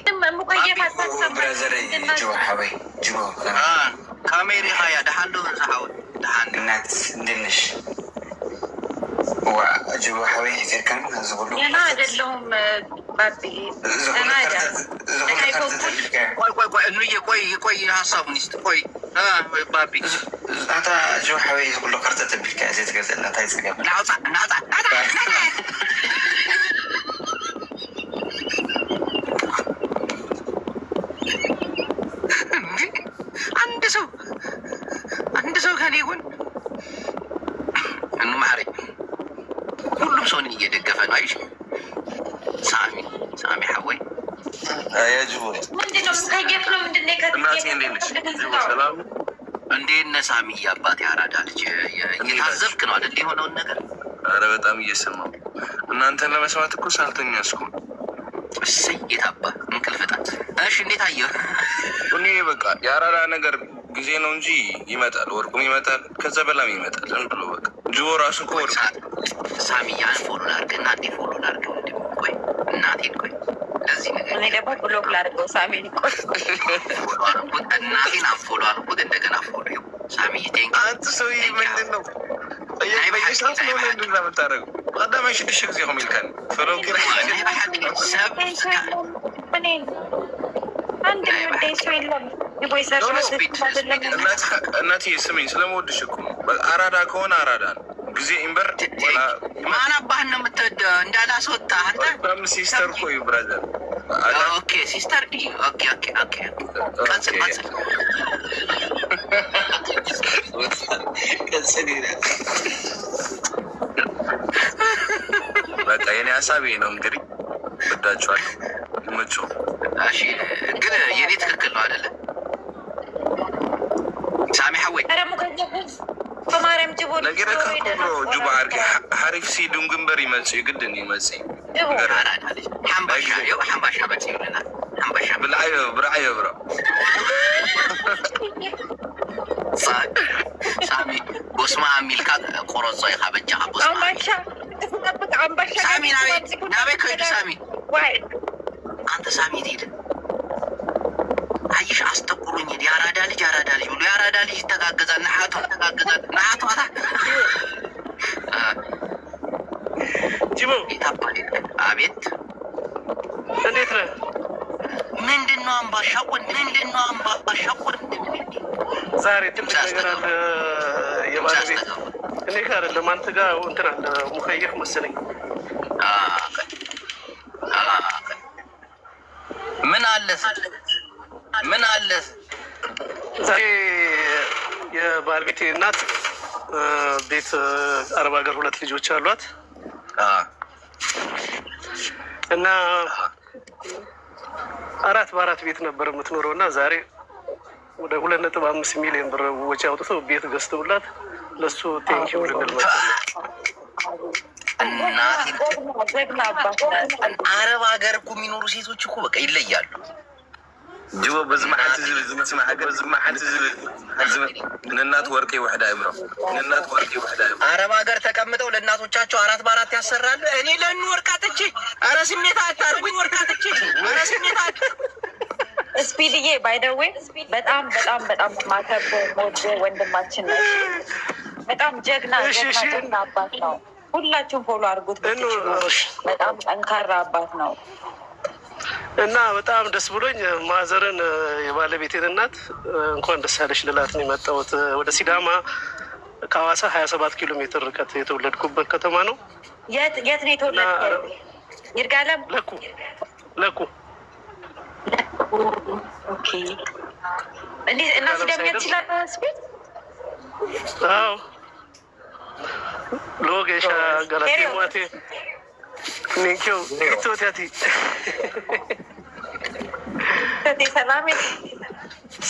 S2: ካሜሪ ሀያ ደሃንዶ ዘሐወት ደሃን
S6: እናት እንድንሽ ጅቦ ሐወይ ከርከን ዝብሉ
S4: ገና አይደለሁም ባቢ
S2: ቆይ ሀሳቡን ይስጥ ቆይ ባቢ
S6: ናታ ጅቦ ሐወይ ዝብሉ ከርተ ተቢልካ እዘ ትገዘልና እንታይ ዝገብ
S2: ናውጣ አንድ ሰው ከኔ ጎን እንማሪ ሁሉም ሰውን እየደገፈ ነው። አይሽ ሳሚ ሐወይ
S6: ያጅቡ
S4: ምንድነው ታየት ነው ምንድነው
S2: እንዴት ነህ ሳሚ? አባቴ አራዳ ልጅ እየታዘብክ ነው አይደል የሆነውን ነገር?
S7: አረ በጣም እየሰማሁ እናንተን ለመስማት እኮ ሳልተኛ እስኩ
S2: እሰይ የታባ እንቅልፍ ጣት። እሺ እንዴት አየህ?
S7: እኔ በቃ የአራዳ ነገር ጊዜ ነው እንጂ ይመጣል፣ ወርቁም ይመጣል፣ ከዛ በላም ይመጣል። ዝም ብሎ በቃ ጅቦ ራሱ እኮ ወርቁ
S2: ሳሚ ያን ፎሎ ላድርግና እንዴ ፎሎ ላድርገው እንዴ? ቆይ እናቴን ቆይ ለዚህ ነገር
S4: እኔ ደግሞ ብሎክ ላድርገው ሳሚን ቆይ
S2: እናቴን አንፎሎ አልኩት እንደገና ፎሎ ሳሚ ቴንክ
S7: አንተ ሰውዬ ምንድን ነው በየሰዓት ነው እንደዛ የምታደርገው? ቀዳማ 6 ጊዜ ሆም ይልካል ፈሎ ግን
S2: ሰብ
S4: አንድ ምንድን ሰው የለም
S7: እናትዬ ስሚኝ፣ ስለምወድሽ እኮ አራዳ ከሆነ አራዳ ነው። ጊዜ ኢምበር
S2: ማን አባህን ነው የምትወደ እንዳላስወጣ አንተ
S7: ሲስተር እኮ ብራዘር።
S2: ኦኬ ሲስተር ኦኬ ቀጽል
S7: በቃ የኔ ሀሳብ ይሄ ነው። እንግዲህ ወዳችኋለሁ። ይመቸው።
S2: እሺ ግን የኔ ትክክል ነው አይደለ? ሳሚ ሐወይ
S4: በማርያም ጅቦ
S7: ነገረከ ብሎ ጅቦ አርጌ ሐሪፍ ሲዱን ግንበር ይመጽ ይግድን ይመጽ ሓምባሻ በጽ ይብለናል። ሓምባሻ ብርዓዮ ብሮ ሳሚ ጎስማ ሚልካ ቆረጾ ኢኻ በጃ ጎስማ ሳሚ ናበይ ከይዱ ሳሚ አንተ ሳሚ ትሄድ አይሽ አስተቁሩኝ። የአራዳ ልጅ ብሎ የአራዳ ልጅ ይተጋገዛል። ናሓቱ ይተጋገዛል። ናሓቱ
S1: ጅቦ
S2: ይታባል። አቤት
S1: እንዴት ነህ?
S2: ምንድን ነው አምባሻ ወንድ
S1: ዛሬ ትንሽ ነገር አለ። የባለቤት እኔ ጋር አይደለም አንተ ጋር እንትን አለ ሙከየፍ መሰለኝ።
S2: ምን አለ
S1: ዛሬ የባለቤቴ እናት ቤት አረብ ሀገር 2 ልጆች አሏት እና 4 ቤት ነበር የምትኖረው እና ዛሬ ወደ 2.5 ሚሊዮን ብር ወጪ አውጥተው ቤት ገዝተውላት ለሱ ቴንኪው ልንል መሰለኝ።
S2: አረብ ሀገር እኮ የሚኖሩ ሴቶች እኮ በቃ ይለያሉ።
S7: ጅቦ በዝማሓት ዝመስማ ሀገር ዝማሓት ንናት ወርቂ ውሕዳ ይብሮ ንናት ወርቂ ውሕዳ ይብሮ
S2: አረብ ሀገር ተቀምጠው ለእናቶቻቸው 4 ያሰራሉ። እኔ ለእኑ ወርቃትቼ ኧረ ስሜት አታርጉኝ። ወርቃትቼ ኧረ ስሜት
S4: ስፒድዬ ባይደዌ በጣም ማከብር ሞድ ወንድማችን ነው። በጣም ጀግና አባት ነው። ሁላችሁም ፎሎ አድርጉት። በጣም ጠንካራ አባት ነው።
S1: እና በጣም ደስ ብሎኝ ማዘርን የባለቤቴን እናት እንኳን ደስ ያለሽ ልላት ነው የመጣሁት። ወደ ሲዳማ ከሐዋሳ 27 ኪሎ ሜትር ርቀት የተወለድኩበት ከተማ ነው።
S4: የት ነው የተወለድከው? ይርጋለም
S1: ለኩ።
S4: ኦኬ። እንዴት እና ሲዳማ ይችላል ስፒድ?
S1: አዎ ሎጌሻ ገላቴ ሞቴ ኒንኪው ኢቶቲያቲ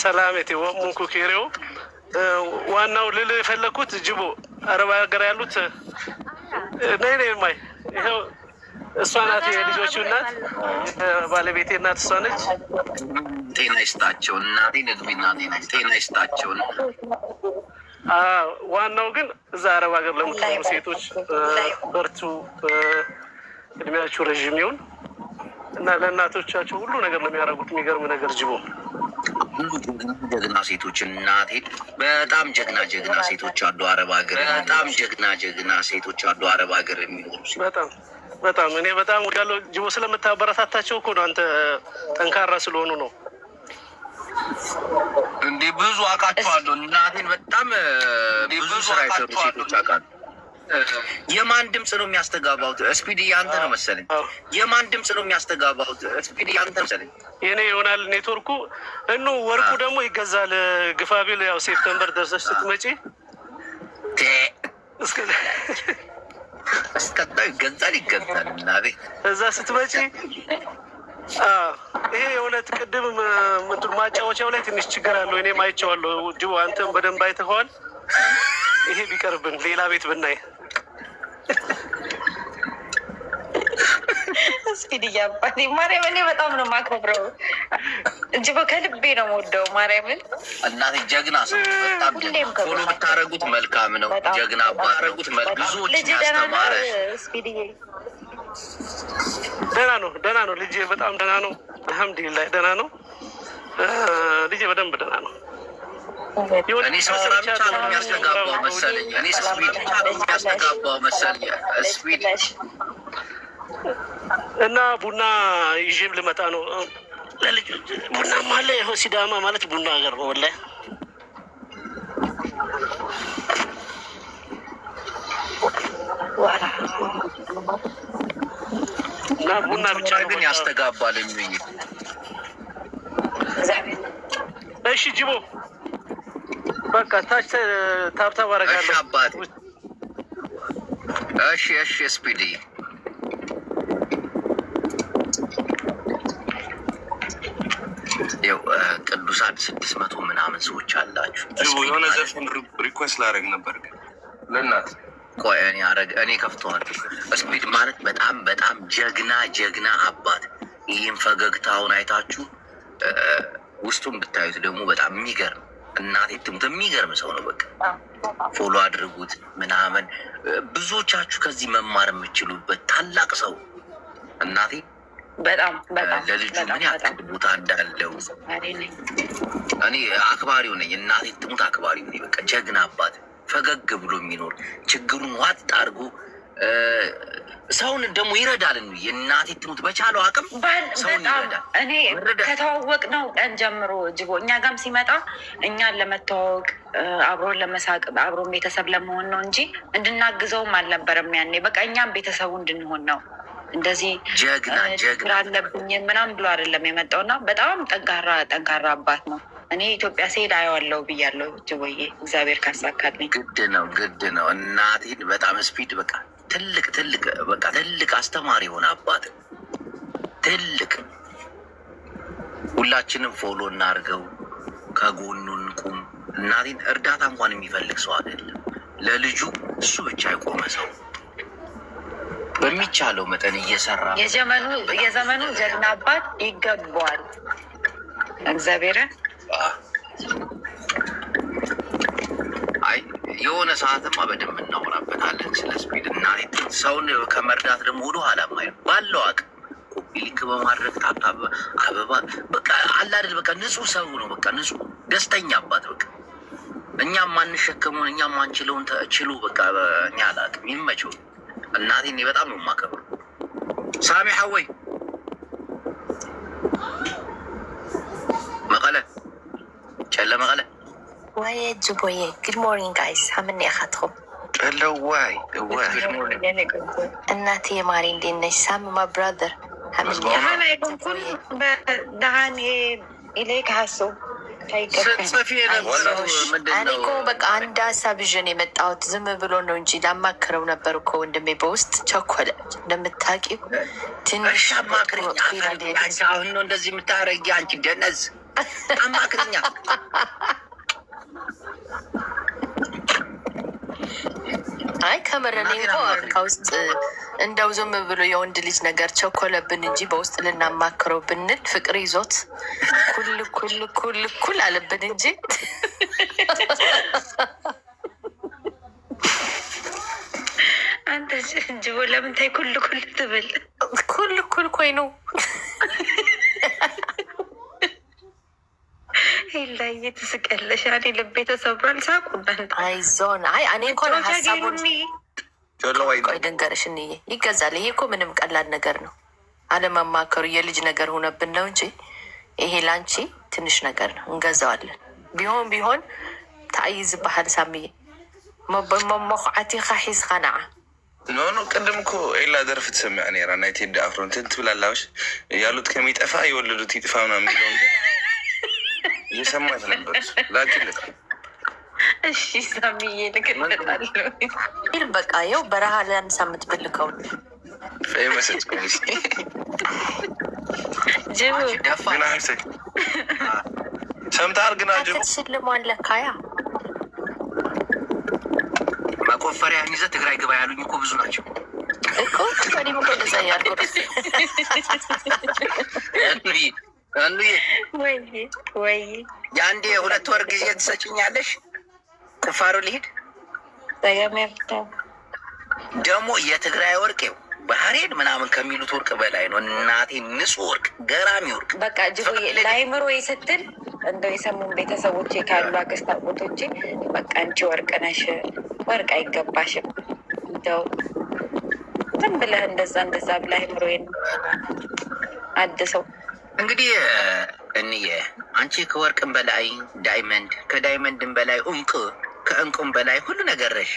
S1: ሰላሜቴ ወሙንኩ ኬሬው ዋናው ልል የፈለኩት ጅቦ አረብ ሀገር ያሉት ነይ ማይ ይኸው እሷ ናት፣ የልጆቹ እናት ባለቤቴ እናት እሷ ነች።
S2: ጤና ይስጣቸው እናቴን እድሜና ጤና ይስጣቸው።
S1: ዋናው ግን እዛ አረብ ሀገር ለምትኖሩ ሴቶች በርቱ፣ እድሜያችሁ ረዥም ይሁን እና ለእናቶቻቸው ሁሉ ነገር ነው የሚያደርጉት። የሚገርም ነገር ጅቦ
S2: ጀግና ሴቶች እናቴን በጣም ጀግና ሴቶች አሉ አረብ ሀገር። በጣም ጀግና ሴቶች አሉ አረብ ሀገር የሚኖሩ
S1: በጣም እኔ በጣም ያለው ጅቦ ስለምታበረታታቸው እኮ ነው። አንተ ጠንካራ ስለሆኑ ነው።
S2: እንዴ ብዙ አውቃቸዋለሁ እናቴን በጣም ብዙ ስራ የሰሩ ሴቶች አውቃለሁ። የማን ድምፅ ነው የሚያስተጋባው? ስፒዲ አንተ ነው መሰለኝ። የማን ድምፅ ነው የሚያስተጋባው? ስፒዲ አንተ መሰለኝ።
S1: የኔ ይሆናል ኔትወርኩ። ወርቁ ደግሞ ይገዛል። ግፋቢል ያው ሴፕተምበር ደርሰሽ ስትመጪ
S2: እስከታዩ ይገዛል እናቴ
S1: እዛ ስትመጪ ይሄ የእውነት ቅድም ማጫወቻው ላይ ትንሽ ችግር አለው። እኔም አይቼዋለሁ ጅቦ፣ አንተም በደንብ አይተኸዋል። ይሄ ቢቀርብን ሌላ ቤት ብናይ
S4: ስፒድ እያባቴ ማርያም፣ እኔ በጣም ነው የማከብረው ጅቦ፣ ከልቤ ነው የምወደው ማርያምን።
S2: እናቴ ጀግና ሰው በጣም ቶሎ ብታረጉት መልካም ነው። ጀግና ባረጉት ብዙዎችን ያስተማረ
S1: ደህና ነው ልጄ፣ በጣም ደህና ነው። አልሐምዱሊላህ ደህና ነው ልጄ፣ በደንብ ደህና ነው።
S2: እኔ ስራ ብቻ ነው የሚያስተጋባው መሰለኝ። እኔ ስፒድ ብቻ ነው የሚያስተጋባው መሰለኝ ስፒድ።
S1: እና ቡና ይዤም ልመጣ ነው ለልጆች። ቡና ማለ ይኸው ሲዳማ ማለት ቡና ሀገር ነው ወላሂ። እና ቡና ብቻ
S2: ግን ያስተጋባል የሚኝ።
S1: እሺ ጅቦ በቃ ታች ታብታብ አደርጋለሁ።
S2: እሺ አባቴ፣ እሺ ስፒዲ ያው ቅዱሳን 600 ምናምን ሰዎች አላችሁ።
S7: የሆነ ዘፈን ሪኩዌስት ላደርግ ነበር ግን ለእናት
S2: ቆይ እኔ ከፍተዋል። ስፒድ ማለት በጣም ጀግና አባት። ይህም ፈገግታውን አይታችሁ ውስጡን ብታዩት ደግሞ በጣም የሚገርም እናቴ ትሙት የሚገርም ሰው ነው። በቃ ፎሎ አድርጉት ምናምን። ብዙዎቻችሁ ከዚህ መማር የምችሉበት ታላቅ ሰው እናቴ
S4: በጣም
S2: ለልጁ ምን ያክል ቦታ እንዳለው እኔ አክባሪው ነኝ። እናቴ ትሙት አክባሪው ነኝ። በቃ ጀግና አባት፣ ፈገግ ብሎ የሚኖር ችግሩን ዋጥ አድርጎ ሰውን ደግሞ ይረዳል። የእናቴ ትሙት በቻለው አቅም ሰውን ይረዳል።
S4: እኔ ከተዋወቅ ነው ቀን ጀምሮ ጅቦ እኛ ጋም ሲመጣ እኛን ለመተዋወቅ አብሮን ለመሳቅ አብሮን ቤተሰብ ለመሆን ነው እንጂ እንድናግዘውም አልነበረም። ያኔ በቃ እኛም ቤተሰቡ እንድንሆን ነው። እንደዚህ ችግር አለብኝ ምናምን ብሎ አይደለም የመጣው እና በጣም ጠንካራ አባት ነው። እኔ ኢትዮጵያ ስሄድ አየዋለሁ ብያለሁ ጅቦዬ፣ እግዚአብሔር ካሳካልኝ።
S2: ግድ ነው እናቴን በጣም ስፒድ በቃ ትልቅ አስተማሪ የሆነ አባት፣ ትልቅ ሁላችንም ፎሎ እናርገው፣ ከጎኑ እንቁም። እናቴን እርዳታ እንኳን የሚፈልግ ሰው አይደለም። ለልጁ እሱ ብቻ የቆመ ሰው በሚቻለው መጠን እየሰራ
S4: የዘመኑ ጀግና አባት ይገባዋል። እግዚአብሔርን
S2: የሆነ ሰዓትማ በደንብ እናወራበታለን ስለ ስፒድ እና ሰውን ከመርዳት ደግሞ ወደ ኋላ ማየት ባለው አቅም ኮፒ ሊንክ በማድረግ ታብታብ አበባ በቃ አለ አይደል፣ በቃ ንጹህ ሰው ነው። በቃ ንጹህ ደስተኛ አባት በቃ እኛም ማንሸከሙን እኛም ማንችለውን ተችሉ በቃ እኛ አላቅም ይመቸው። እናቴ እኔ በጣም ነው የማከብረው። ሳሚ ሐወይ
S8: ዋይ ጅቦዬ ጉድ ሞርኒንግ ጋይስ ሀምን ያካትኩም
S7: Hello, why?
S8: እናቴ የማሪ እንዴት ነሽ? ሳም ማ ብራዘር
S4: هلا يكون كل دعاني إليك حسو
S8: እኔ እኮ በቃ አንድ ሀሳብ ይዤ ነው የመጣሁት። ዝም ብሎ ነው እንጂ ላማክረው ነበር እኮ ወንድሜ በውስጥ ቸኮለ። እንደምታውቂው ትንሽ
S2: አሁን ነው እንደዚህ የምታረጊ አንቺ ደነዝ አማክረኛ።
S8: አይ ከምር እኔ እንኳ ከውስጥ እንደው ዝም ብሎ የወንድ ልጅ ነገር ቸኮለብን እንጂ በውስጥ ልናማክረው ብንል ፍቅር ይዞት ኩል አለብን እንጂ
S4: አንተ ጅቦ ለምን ታይ ኩል ትብል
S8: ኩል ኮይ ነው
S4: ላይ ትስቀለሽ። እኔ ልቤ ተሰብሯል። ሳቁ እናንተ
S8: አይዞን። አይ እኔ እንኳን ሀሳቡን ቆይ ድንገርሽ እንዬ ይገዛል። ይሄ እኮ ምንም ቀላል ነገር ነው። አለመማከሩ የልጅ ነገር ሆነብን ነው እንጂ ይሄ ላንቺ ትንሽ ነገር ነው። እንገዛዋለን። ቢሆን ታይዝ ባህል ሳምዬ መሞኽዓቲ ኻሒዝ ኸናዓ
S7: ኖ ቅድም እኮ ኤላ ደርፍ ትሰምዕ ኔራ ናይ ቴዲ አፍሮ እንትን ትብላላዎች ያሉት ከሚጠፋ የወለዱት ይጥፋ ምናምን የሚለው እየሰማት ነበር ላኪልት።
S4: እሺ ሳምዬ ልክልታለሁ።
S8: በቃ ይኸው በረሃ ለአንድ ሳምንት ብልከው
S7: ፌመስት ኮሚስ
S4: ጅቡ
S7: ሰምተሃል? ግና ጅቡ
S8: ሽልሟን ለካያ
S2: መቆፈሪያን ይዘህ ትግራይ ግባ ያሉኝ እኮ ብዙ ናቸው
S8: እኮ ከዲሞ እንደዛ ያልኩ ወይ
S2: የአንድ የሁለት ወር ጊዜ ትሰጭኛለሽ? ቁፋሮ ልሂድ ደግሞ የትግራይ ወርቅ ባህሬን ምናምን ከሚሉት ወርቅ በላይ ነው እናቴ። ንጹህ ወርቅ፣ ገራሚ ወርቅ።
S4: በቃ ጅቡ ለአይምሮ ስትል እንደው የሰሙን ቤተሰቦቼ ካሉ አክስት አጎቶቼ በቃ አንቺ ወርቅ ነሽ፣ ወርቅ አይገባሽም እንደው ዝም ብለህ እንደዛ ብለህ አይምሮዬን አድሰው።
S2: እንግዲህ እንዬ አንቺ ከወርቅም በላይ ዳይመንድ፣ ከዳይመንድም በላይ እንቁ፣ ከእንቁም በላይ ሁሉ ነገር ነሽ።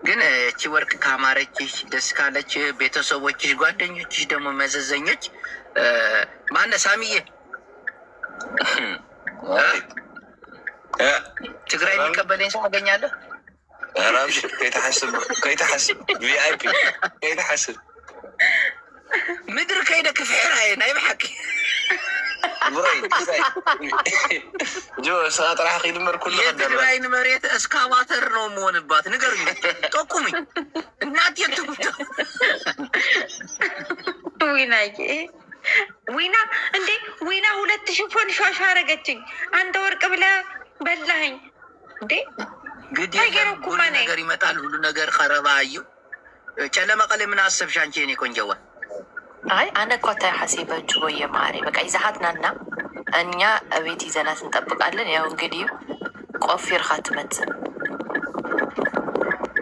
S2: ግን እቺ ወርቅ ካማረችሽ፣ ደስ ካለች፣ ቤተሰቦችሽ፣ ጓደኞችሽ ደግሞ መዘዘኞች ማነው ሳሚዬ ትግራይ የሚቀበለኝ ሰው አገኛለሁ።
S7: ራብሽ ከይተሓስብ ቪአይፒ ከይተሓስብ
S2: ምድር ከይደ ክፍዕራ ናይ ብሓቂ
S7: ጥራሕ ከይድመር ኩሉ
S2: የትግራይ መሬት እስካቫተር ነው መሆንባት። ንገሩኝ፣ ጠቁሙኝ። እናት
S4: ዊና እንዴ ዊና 2000 ፎን ሿሿ አረገችኝ። አንተ ወርቅ ብለህ በላኸኝ እንዴ።
S2: እንግዲህ ሁሉ ነገር ይመጣል፣ ሁሉ ነገር ከረባ አየሁ። ጨለመቀሌ ምን አሰብሽ አንቺ የኔ ቆንጆዋ?
S8: አይ አነኳታ ሐሲበች ወይ ማሪ በቃ ይዛሃትናና እኛ እቤት ይዘናት እንጠብቃለን። ያው እንግዲህ ቆፊር ኻትመት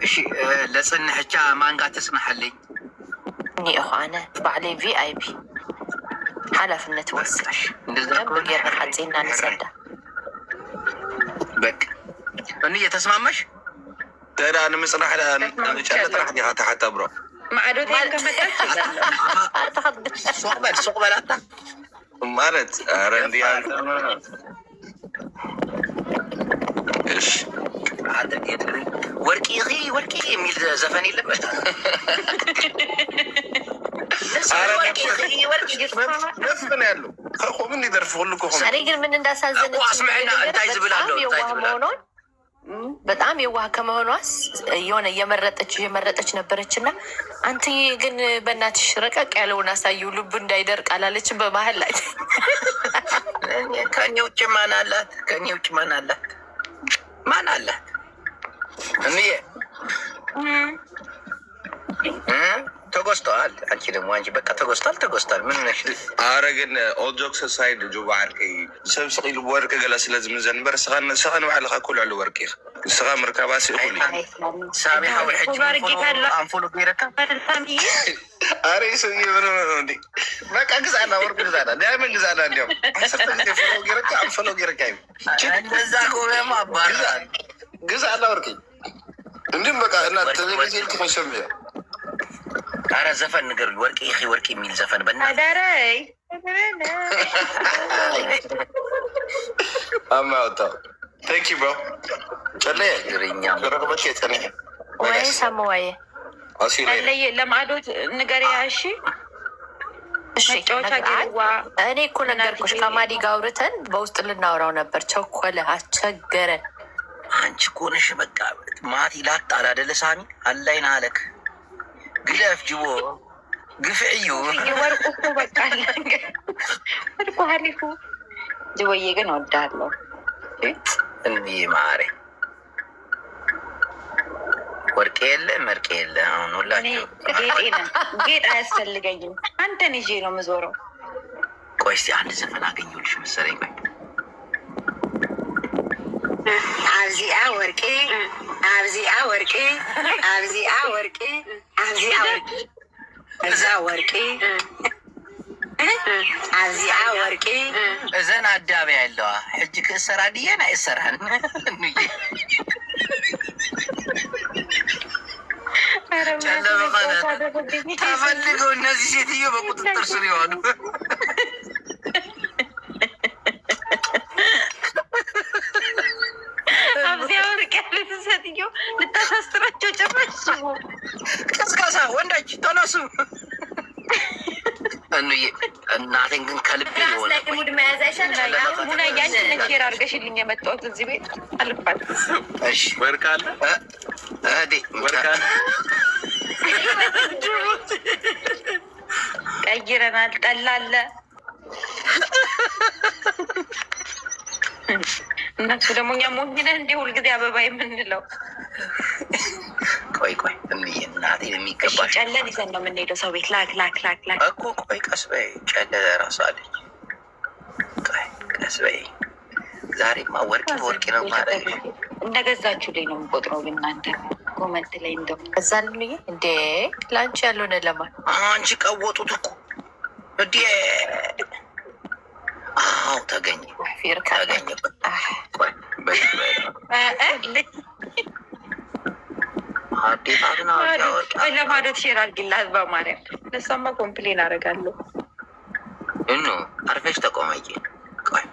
S2: እሺ ለጽንሕቻ ማንጋ ተስማሐልኝ
S8: እኔ እኳነ ባዕሌ ቪአይፒ ሓላፍነት ወስሽ እንደዛ ጌርና ሓፂና ንሰዳ
S2: በቃ እኔ የተስማማሽ
S7: ተራ ንምጽናሕ ንጨለ ጥራሕ ዲኻ ተሓታ ብሮ
S4: ማዕዶቴን ከመጣች
S2: ሱቅ በላታ
S7: ማለት ኧረ እንዲህ አንተ እሺ
S2: ወርቂ የሚል ዘፈን የለም?
S7: ነፍ ነው ያለው ከምን ይደርፍ ሁሉ ከሆነ
S8: እኔ ግን ምን እንዳሳዘነች
S2: አስመዕና እንታይ ዝብላለሁ
S8: መሆኗን በጣም የዋህ ከመሆኗስ የሆነ የመረጠች ነበረችና አንተ ግን በእናትሽ ረቀቅ ያለውን አሳየው ልቡ እንዳይደርቅ አላለችም በመሀል ላይ።
S2: ከእኔ ውጭ ማን አላት? ከእኔ ውጭ ማን አላት? ማን አላት? እኔ ተጎስተዋል። አንቺ ደግሞ አንቺ በቃ ተጎስቷል። ምን ነሽ?
S7: አረ ግን ኦል ጆክስ ሳይድ ጆ ባዓርከ ሰብ ስቂሉ ወርቂ ገለ ስለዚ ምዘንበር ስኻ ንባዕልካ ኩልዕሉ ወርቂ ስኻ ምርካባሲ እኩል
S2: ሳሚ ሓዊ ሕጂ አንፎሎ ገይረካ
S7: አረ ሰውዬ ምን ነው እንዴ? በቃ ግዛና ወርቂ ግዛና ዳይመንድ ግዛና እንዲያው አሰርተ ጊዜ ፎሎ ገይረካ አንፎሎ ገይረካ
S2: እንደዛ ከሆነማ አባራ
S7: ግዛና ወርቂ እንዲም በቃ እና ቴሌቪዥን ተፈሸም ያ
S2: አረ ዘፈን ነገር ወርቂ የሚል ዘፈን በእናትህ
S7: አማውታ ቴንክ ዩ ብሮ ጨለ
S2: ግርኛ
S8: ወይ ሰሞዬ
S4: ለማዶት ንገሪያ። እሺ መጫወቻ ገዋ
S8: እኔ እኮ ነገርኩሽ። ከማዲ ጋር አውርተን በውስጥ ልናወራው ነበር። ቸኮለ አስቸገረን።
S2: አንቺ እኮ ነሽ በቃ ማቲ ላጣል አይደለ ሳሚ አላይና አለክ ግለፍ ጅቦ ግፍዕዩ
S4: ወርቁ እኮ በቃ ወርቁ ሀሊፉ ጅቦዬ ግን ወዳለሁ
S2: እንዲህ ማሬ ወርቄ የለ መርቄ የለ። አሁን ሁላችሁ
S4: ጌጥ አያስፈልገኝም። አንተን ይዤ ነው የምዞረው።
S2: ቆይ እስኪ አንድ ዘፈን አገኘሁልሽ መሰለኝ። ቆይ
S9: አብዚአ ወርቄ አብዚአ ወርቄ አብዚአ ወርቄ አብዚአ ወርቄ እዛ ወርቄ አብዚአ ወርቄ
S2: እዘን አዳበ ያለዋ ሕጂ ክእሰራ ድየን አይሰራን ተፈልገው እነዚህ ሴትዮ በቁጥጥር ስር የሆኑ
S4: አብዚያ ወርቅ ያሉት ሴትዮ ልታሳስራቸው ጭራሽ
S2: ቀስቃሳ ወንዳች ተነሱ። እንዬ እናቴን ግን ከልቤ የሆነ
S5: ሙድ መያዝ አይሻልም?
S4: ሙና ያንቺን ሼር አድርገሽልኝ የመጣሁት እዚህ ቤት አልፋት።
S2: እሺ
S7: ወርቃለ
S2: እህዴ
S7: ወርቃለ
S4: ቀይረናል። ጠላለ እነሱ ደግሞ እኛ ሞኝነ እንዲ ሁልጊዜ አበባ የምንለው።
S2: ቆይ እንዬ እናቴ የሚገባሽ
S4: ጨለን ይዘን ነው የምንሄደው ሰው ቤት። ላክ
S2: እኮ ቆይ ቀስ በይ ጨለ ራሱ አለች። ቆይ ቀስ በይ ዛሬማ ወርቂ ነው ማለት
S4: እንደገዛችሁልኝ ነው የምቆጥረው። ግን እናንተ ኮመንት ላይ እንደው
S8: እዛ ልንዬ እንዴ ለአንቺ ያልሆነ ለማን
S2: አንቺ ቀወጡት እኮ እንዴ? አዎ ተገኘ
S4: ለማለት ሼር አድርጊላት በማርያም። ለሷማ ኮምፕሌን አደርጋለሁ።
S2: እኑ አርፈሽ ተቆመቂ። ቆይ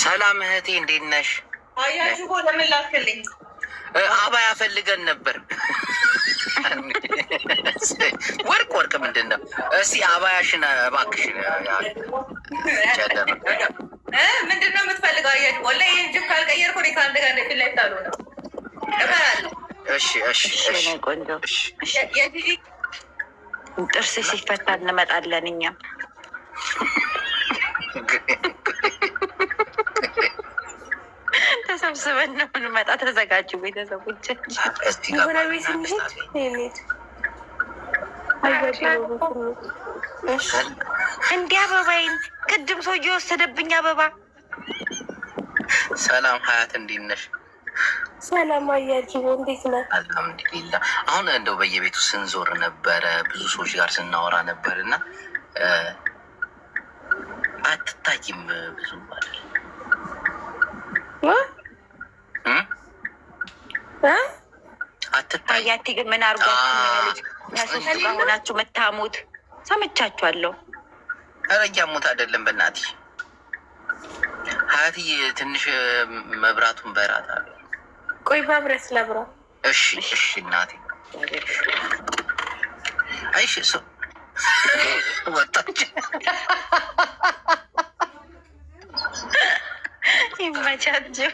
S2: ሰላም እህቴ እንዴት ነሽ?
S3: አያችሁ ለምን ላክልኝ?
S2: አባያ ፈልገን ነበር። ወርቅ ምንድን ነው? እስኪ አባያሽን እባክሽን።
S3: ምንድን ነው የምትፈልገው? አያችሁ ወላሂ ጅብ ካልቀየርኩ እኔ ከአንድ ጋር ፊት ላይ ታሉ ነው እበላለሁ።
S2: እሺ
S4: ቆንጆ ጥርስ ሲፈታ እንመጣለን እኛም። ተሰብስበን ነው የምንመጣ። ተዘጋጁ ቤተሰቦች። እንዲህ አበባይን ቅድም ሰው እየወሰደብኝ አበባ።
S2: ሰላም ሀያት እንዴት ነሽ?
S5: ሰላም አያጅቦ እንዴት ነህ?
S2: አልሐምዱሊላ። አሁን እንደው በየቤቱ ስንዞር ነበረ፣ ብዙ ሰዎች ጋር ስናወራ ነበር እና አትታይም ብዙ ማለት
S4: አያቴ ግን ምን አርጓችሁ ልጅ ሆናችሁ መታሙት? ሰምቻችኋለሁ።
S2: ኧረ እያሙት አይደለም በእናትሽ ሀያትዬ፣ ትንሽ መብራቱን በራት አለ።
S5: ቆይ ባብረስ ለብራ።
S2: እሺ እናቴ። አይሽ ሰው ወጣች።
S4: ይመቻችሁ።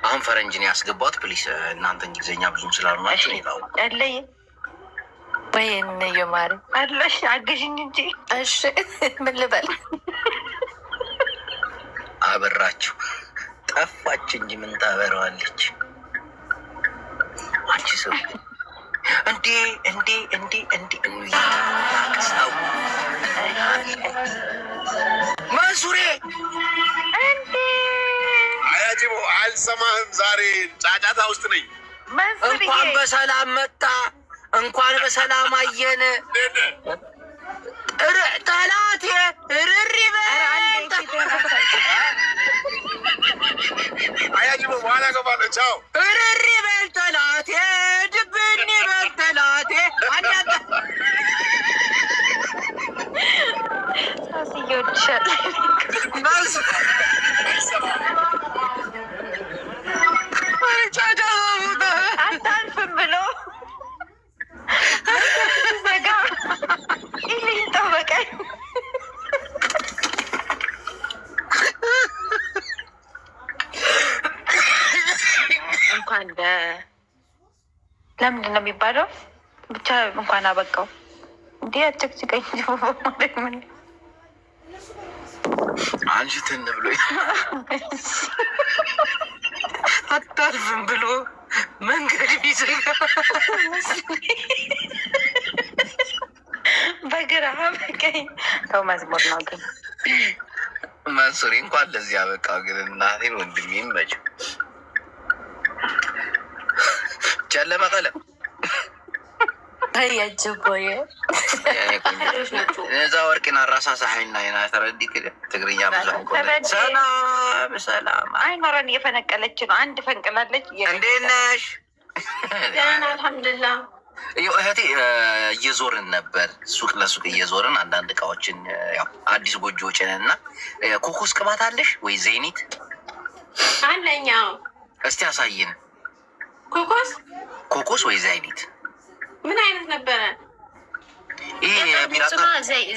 S2: አሁን ፈረንጅን ያስገባት ፕሊስ። እናንተ እንግሊዝኛ ብዙም ስላልሆናችሁ ሌላው
S4: ያለይ
S8: ወይ የማሪ
S4: አለሽ አገዥኝ እንጂ።
S8: እሺ ምን ልበል?
S2: አበራችሁ ጠፋች እንጂ ምን ታበረዋለች? አንቺ ሰው እንዴ ሰው መንሱሬ
S10: አያጅቦ አልሰማህም። ዛሬ ጫጫታ ውስጥ ነኝ።
S2: እንኳን በሰላም መጣ፣ እንኳን በሰላም አየን። ጠላቴ እርሪ በል
S10: አያጅቦ በኋላ ገባለሁ። ቻው።
S2: እርሪ በል ጠላቴ፣ ድብን በል ጠላቴ።
S4: አታልፍም ብሎ ዘጋ ይልኝ ጠበቀኝ። እንኳን ለምንድን ነው የሚባለው? ብቻ እንኳን አበቃው። እንዲህ አጨቅጭቀኝ ማለት ምን
S2: አንቺ ትን ብሎ አታልፍም ብሎ መንገድ ቢዘጋ
S4: በግራ በቀኝ ተው። መዝሙር ነው ግን
S2: መንሱሬ እንኳን ለዚህ አበቃ። ግን እናቴን ወንድሜ ይመችው። ጨለመ ቀለም
S8: ያጅቦየ
S2: እዛ ወርቂና ራሳ ሳይና ና ተረዲ ትግርኛ ሰላም
S4: አይኖረን እየፈነቀለች ነው። አንድ ፈንቅላለች።
S2: እንዴት ነሽ?
S5: አልሐምዱሊላህ።
S2: እህቴ እየዞርን ነበር፣ ሱቅ ለሱቅ እየዞርን አንዳንድ እቃዎችን ያው አዲስ ጎጆ ጭነን እና ኮኮስ ቅባት አለሽ ወይ ዘይኒት?
S5: አለኛው።
S2: እስቲ አሳይን።
S5: ኮኮስ
S2: ወይ ዘይኒት
S5: ምን አይነት ነበረ?
S2: ይሄ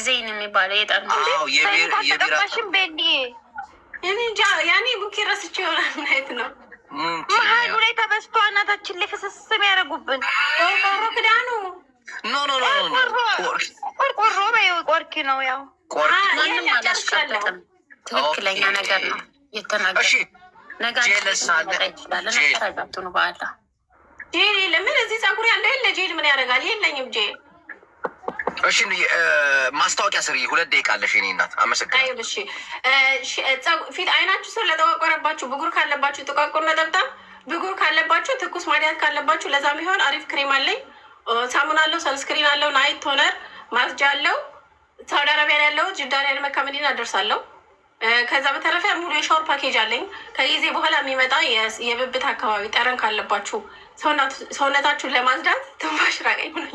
S5: ዘይን የሚባለው
S4: የጠርሙሽም ቤንዲ
S5: እንጃ ያኔ ቡኪ ረስቼ ይሆናል። ማየት ነው
S4: መሀሉ ላይ ተበስቶ እናታችን ላይ ፍስስም ያደረጉብን
S5: ቆርቆሮ ክዳኑ
S4: ቆርቆሮ በይው ቆርኪ ነው። ያው
S5: ማንም አላስቀበጥም። ትክክለኛ ነገር ነው የተናገር ነገ ይችላለን። በኋላ ጄል ለምን እዚህ ፀጉር ያለው የለ ጄል ምን ያደርጋል? የለኝም ጄል።
S2: እሺ ማስታወቂያ ስሪ። 2 ደቂቃ አለሽ የኔ እናት። አመሰግናለሁ።
S5: እሺ ፊት አይናችሁ ስር ለተቋቆረባችሁ ብጉር ካለባችሁ ጥቋቁር ነጠብጣብ ብጉር ካለባችሁ ትኩስ ማዲያት ካለባችሁ ለዛ የሚሆን አሪፍ ክሬም አለኝ። ሳሙና አለው፣ ሰንስክሪን አለው፣ ናይት ቶነር ማስጃ አለው። ሳውዲ አረቢያን ያለው ጅዳን ያለ መካ መዲና አደርሳለሁ። ከዛ በተረፈ ሙሉ የሻወር ፓኬጅ አለኝ። ከጊዜ በኋላ የሚመጣ የብብት አካባቢ ጠረን ካለባችሁ ሰውነታችሁን ለማጽዳት ትንፋሽ ራቀኝ ሆነ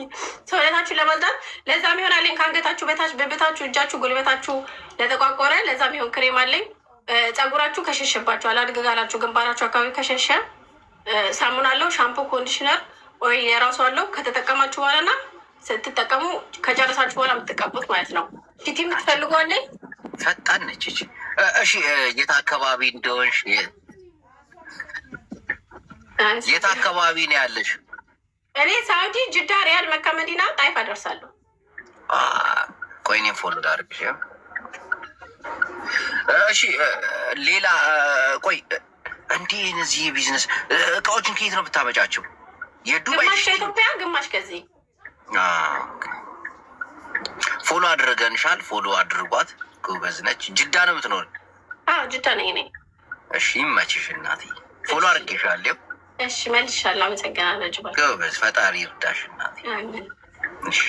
S5: ሰውነታችሁን ለማጽዳት ለዛ ሚሆን አለኝ። ከአንገታችሁ በታች ብብታችሁ፣ እጃችሁ፣ ጉልበታችሁ ለተቋቆረ ለዛ ሚሆን ክሬም አለኝ። ፀጉራችሁ ከሸሸባችሁ አላድግጋላችሁ ግንባራችሁ አካባቢ ከሸሸ ሳሙና አለው። ሻምፖ፣ ኮንዲሽነር ወይ የራሱ አለው። ከተጠቀማችሁ በኋላ ና ስትጠቀሙ ከጨረሳችሁ በኋላ የምትቀቡት ማለት ነው። ፊት የምትፈልጉ አለኝ።
S2: ፈጣን ነች። እሺ የት አካባቢ እንደሆንሽ የት አካባቢ ነው ያለሽ?
S5: እኔ ሳውዲ ጅዳ፣ ሪያድ፣ መካ መዲና፣ ጣይፍ አደርሳለሁ።
S2: ቆይ እኔም ፎሎ ላድርግሽ። እሺ ሌላ ቆይ እንዲህ እነዚህ ቢዝነስ እቃዎችን ከየት ነው ብታመጫቸው? የዱባይ
S5: ግማሽ ከኢትዮጵያ ግማሽ ከዚህ።
S2: ፎሎ አድርገንሻል። ፎሎ አድርጓት። ጎበዝ ነች። ጅዳ ነው የምትኖር?
S5: ጅዳ ነኝ እኔ።
S2: እሺ ይመችሽ እናቴ። ፎሎ አድርጌሻለሁ።
S5: እሺ መልሻለሁ። አመሰግናለሁ። ጅባ
S2: ጎበዝ። ፈጣሪ ይርዳሽ እናቴ። እሺ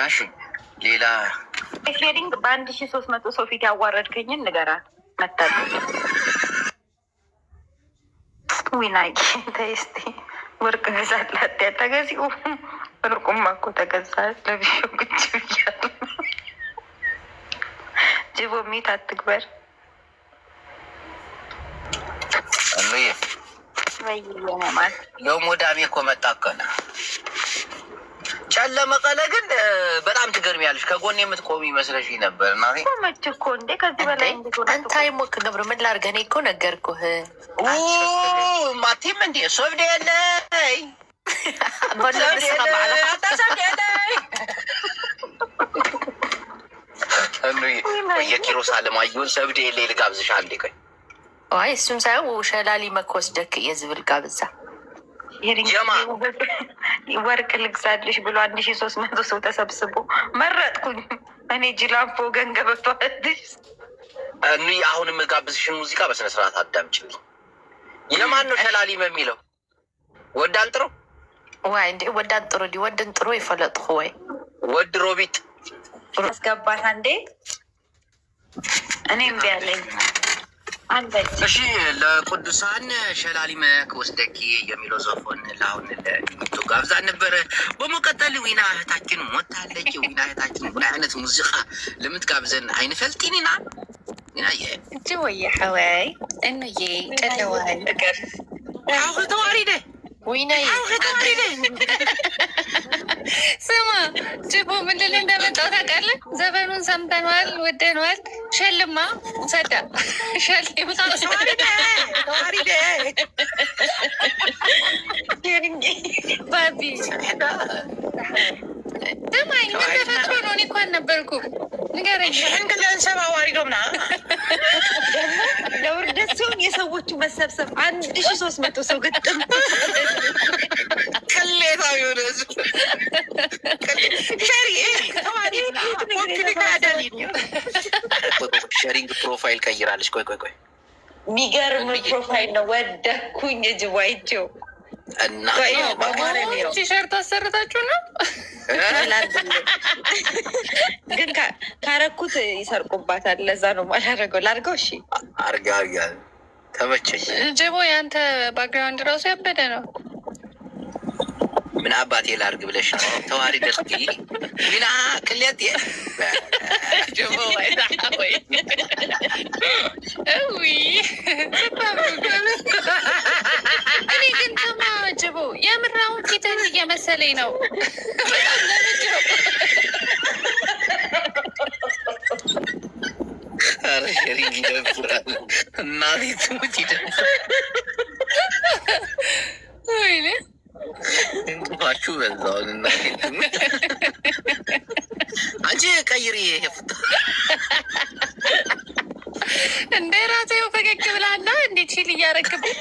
S2: እሺ ሌላ
S4: ሼሪንግ በ1300 ሰው ፊት ያዋረድከኝን ንገራት። መታለ ዊናይ ተስቲ ወርቅ ግዛላት ተገዚኡ ወርቁማ እኮ ተገዛ። ለብሾ ግጭ ብያለሁ። ጅቦ ሚት አትግበር።
S2: እንዬ
S4: ወይዬማት
S2: ለሞዳሜ እኮ መጣ እኮ ነው። ጨለመ ቀለ ግን በጣም ትገርሚያለሽ። ከጎን የምትቆሚ ይመስለሽ ነበር። እና
S4: ቆመች እኮ እንዴ ከዚህ በላይ
S8: አንታይ ሞክ ገብረ ምን ላድርግ? እኔ እኮ ነገርኩህ።
S2: ማቲም እንዴ ሶብደ የለይ የኪሮስ አለማየሁን ሰብድ የሌ ልጋብዝሽ አንዴ። ቆይ
S8: አይ እሱም ሳይሆን ሸላሊ መኮስደክ የዝብል ጋብዛ
S4: ወርቅ ልግዛልሽ ብሎ 1300 ሰው ተሰብስቦ መረጥኩኝ እኔ ጅላምፖ ገንገበባልሽ።
S2: አሁን የምጋብዝሽን ሙዚቃ በስነስርዓት አዳምጪልኝ። የማን ነው ሸላሊም የሚለው? ወዳን ጥሩ
S8: ወይ እንዴ? ወዳን ጥሩ ዲ ወድን ጥሩ ይፈለጥኹ ወይ
S2: ወድ ሮቢት
S4: አስገባት አንዴ። እኔ እምቢ አለኝ።
S2: እሺ ለቅዱሳን ሸላሊመ ከወስደኪ የሚለው ዘፎን ለአሁን ለቲክቶ ጋብዛን ነበረ። በመቀጠል ዊና እህታችን ሞታለች። ዊና እህታችን ምን አይነት ሙዚቃ ለምትጋብዘን አይንፈልጢኒና
S11: እጅ ወየ ሐዋይ እንዬ ቀለዋል
S2: አሁ ተዋሪደ
S8: ዊናይ
S11: ስማ ጅቦ ምንድን እንደመጣው ታውቃለህ? ዘፈኑን ሰምተነዋል፣ ወደነዋል። ሸልማ ሰዳ ሸልማ ባቢ ደማኝ ምን ተፈጥሮ ነው? እኔ እኮ አልነበርኩም። ንገረኝ።
S9: እንግለንሰባ ዋሪዶምና ለውርደት ሲሆን የሰዎቹ መሰብሰብ 1300 ሰው ግጥም
S2: ቅሌታዊ ሆነ ሸሪንግ ፕሮፋይል ቀይራለች። ቆይ
S4: የሚገርም ፕሮፋይል ነው። ወደኩኝ እጅዋይቸው
S2: እና
S11: ቲሸርት አሰርታችሁ ነው
S4: ግን ካረኩት ይሰርቁባታል። ለዛ ነው ማላረገው። ላርገው። እሺ
S2: አርጋ ተመቸኝ።
S11: ጅቦ የአንተ ባክግራውንድ ራሱ ያበደ ነው።
S2: ምን አባቴ ላርግ ብለሽ ነው? ተዋሪ ደርጊ ዊና ቅሌት
S11: ጅቦ ወይ እኔ ግን ተማ ጅቦ የምራውን ፊትን እየመሰለኝ ነው።
S2: ኧረ ሸሪንግ ይደብራል። እናቴ ትሙት ይደብራል።
S11: ወይኔ
S2: እንቅፋችሁ በዛውን እናቴ ትሙት። አንቺ ቀይሪ ፍታ
S11: እንደ ራሴው ፈገግ ብላና እንዴት ሺል እያረግብኝ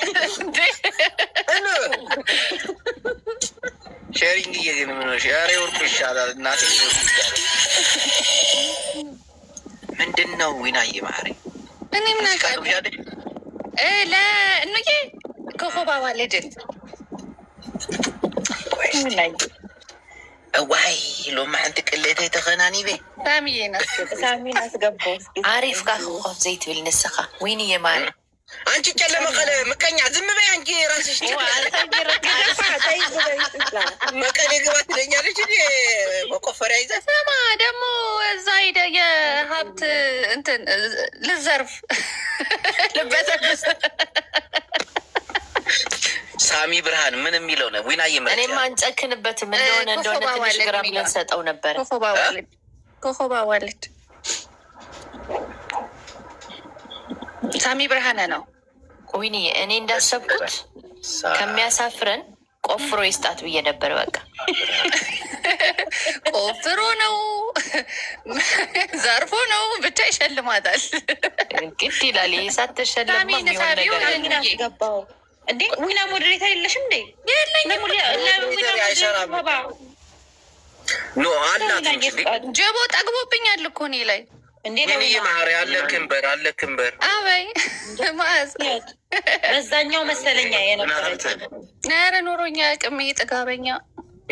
S2: ሼሪንግ እየግን ምን ሻሬ ወርቁ ይሻላል። እናቴ ይሻላል። ምንድን ነው ዊናዬ ማሪ?
S11: እኔ ምን አውቃለሁ ለእኑዬ ኮኮባ ዋለድን
S2: ዋይ ሎማ ሓንቲ ቅሌተ ተኸናኒ ቤ
S4: ሳሚን አስገባው።
S8: አሪፍ ጋ ኮፍ ዘይትብል ንስኻ ወይንዬ ማሪ
S2: አንቺ ጨለመ ቀለ ምቀኛ ዝም በይ አንቺ ራስሽ መቀሌ ግባ ትለኛለች። መቆፈሪያ ይዘህ
S11: ስማ ደግሞ እዛ ሄደ የሀብት እንትን ልዘርፍ ልበሰብስ
S2: ሳሚ ብርሃን ምን የሚለው ነው? ዊና
S8: እኔ አንጨክንበትም እንደሆነ ትንሽ ግራ ብለን ሰጠው ነበረ።
S11: ኮኮባ ዋልድ ሳሚ ብርሃነ ነው።
S8: ወይኔ እኔ እንዳሰብኩት ከሚያሳፍረን ቆፍሮ ይስጣት ብዬ ነበር። በቃ
S11: ቆፍሮ ነው ዘርፎ ነው ብቻ ይሸልማታል።
S8: ግድ ይላል። ይሳት ተሸልማ የሚሆን ነገር
S4: ገባው እንዴ? ዊና ሞዴሬተር የለሽም እንዴ?
S2: ኖ አላት
S11: ጀቦ ጠግቦብኛል እኮ እኔ ላይ
S2: እንዴ ማሪ አለ ክንበር አለ ክንበር
S11: አበይ ማዝ
S4: በዛኛው መሰለኛ የነበረ
S11: ኧረ ኖሮኛ ቅሜ ጥጋበኛ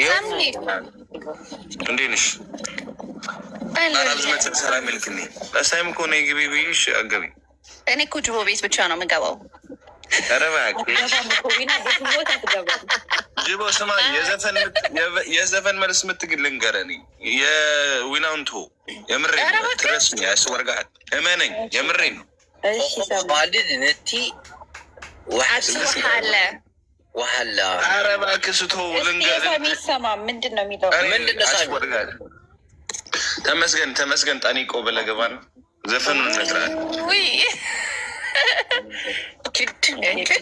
S11: ሳምኒ
S7: እንዴት ነሽ? አራዝመት ሰላም ልክኒ ለሳይም እኮ ነው ግቢ ብይሽ አገቢ
S11: እኔ እኮ ጅቦ ቤት ብቻ ነው የምገባው።
S7: ኧረ እባክህ ጅቦ ስማ፣ የዘፈን መልስ ምትግል ልንገረኝ። የዊናውን ቶ የምሬ ትረስኝ ያስወርጋል። እመነኝ የምሬ ነው።
S2: ባልድ ነቲ
S11: ዋለ
S2: ዋላ
S7: ኧረ እባክህ ስቶ ልንገርህ።
S4: የሚሰማ ምንድን ነው የሚለው?
S7: ያስወርጋል። ተመስገን ጠኒቆ ብለህ ገባ ነው ዘፈኑን እነግርሃለሁ።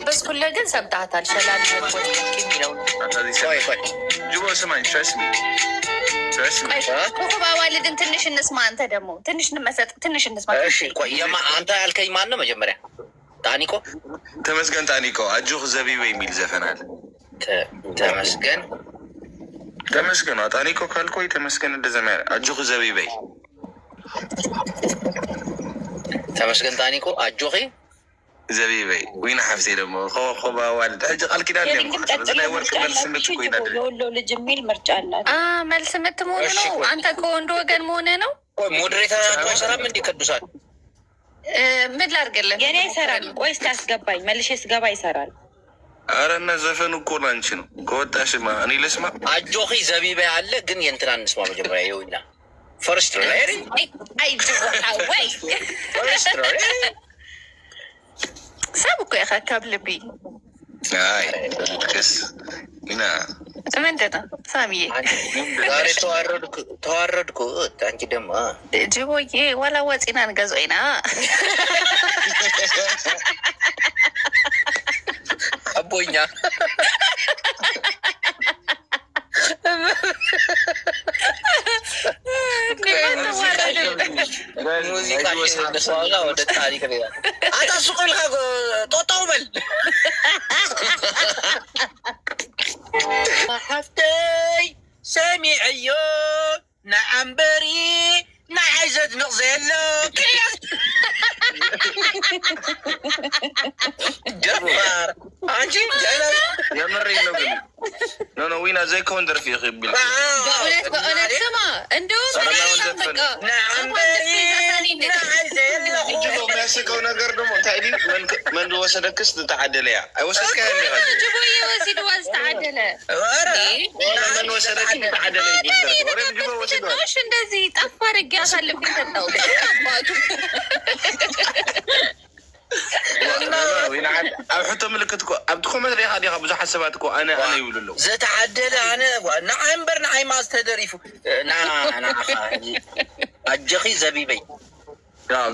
S8: በስኩለ ግን ሰምተሃታል። ሸላል የሚለው
S7: ጅቦ ስማኝ፣
S11: ኮከብ አዋልድን ትንሽ እንስማ። አንተ ደግሞ ትንሽ እንመሰጥ፣ ትንሽ እንስማ።
S2: አንተ ያልከኝ ማን ነው መጀመሪያ? ጣኒቆ
S7: ተመስገን ጣኒቆ አጆህ ዘቢበ የሚል ዘፈን አለ። ተመስገን ጣኒቆ ካልኮይ ተመስገን እንደዘማ አጆህ ዘቢበይ
S2: ተመስገን ጣኒቆ አጆኺ
S7: ዘቢበይ ወይና ሀፍቴ ደግሞ ኮባ ዋልድ ሕጂ ቃል ኪዳን ላይ ወርቅ መልስ ምት ኮይና
S4: የወሎ ልጅ የሚል ምርጫ አላት።
S11: መልስ ምት መሆኑ ነው። አንተ ከወንድ ወገን መሆነ ነው።
S2: ሞዴሬተር ሰራም እንዲ ቅዱሳል
S11: ምን ላድርግልህ?
S4: የኔ ይሰራል። ቆይ እስኪ አስገባኝ፣ መልሼ ስገባ ይሰራል።
S7: አረ እና ዘፈኑ እኮ ላንቺ ነው። ከወጣሽማ እኔ ልስማ።
S2: አጆኺ ዘቢበ አለ ግን የእንትና እንስማ መጀመሪያ። ይኸውና ፈርስት ሬዲ
S11: ሰብ እኮ ያካካብ ልቢ
S7: ክስ ኢና
S11: ምንድን ነው ሳሚዬ?
S2: ዛሬ ተዋረድኩ። አንቺ ደግሞ
S11: ጅቦዬ ዋላ ወፂና ንገዝኦይና
S2: አቦኛ ሙዚቃ ወደ ታሪክ አታስቆልካ ጦጣው በል ሓፍተይ ሰሚዐዮ ንዓንበሪ ንዓይ ዘድንቕ ዘየሎ ደፋር አንቺ
S7: የምሬ ነው ግን ኖ ዊና ዘይከውን ደርፊ ይብል
S11: በእውነት ስማ እንደውም
S7: የሚያስቀው ነገር ደግሞ ታይዲ መንዶ ወሰደክስ ተዓደለያ አይወሰድከ
S11: ጅቦዬ ወሲድ ዋዝ ተዓደለ
S7: መን ወሰደክ ተዓደለ
S11: ሽ እንደዚህ ጠፋ አድርጌ አሳልፍ ሰጠው አባቱ
S7: ኣብ ሕቶ ምልክት እኮ ኣብቲ ኮመት ሪኢካ ዲኻ ብዙሓት ሰባት እኮ ኣነ ይብሉ ኣለዉ
S2: ዘተዓደለ ኣነ ንዓይ እምበር ንዓይ ማ ዝተደሪፉ ኣጆኺ ዘቢበይ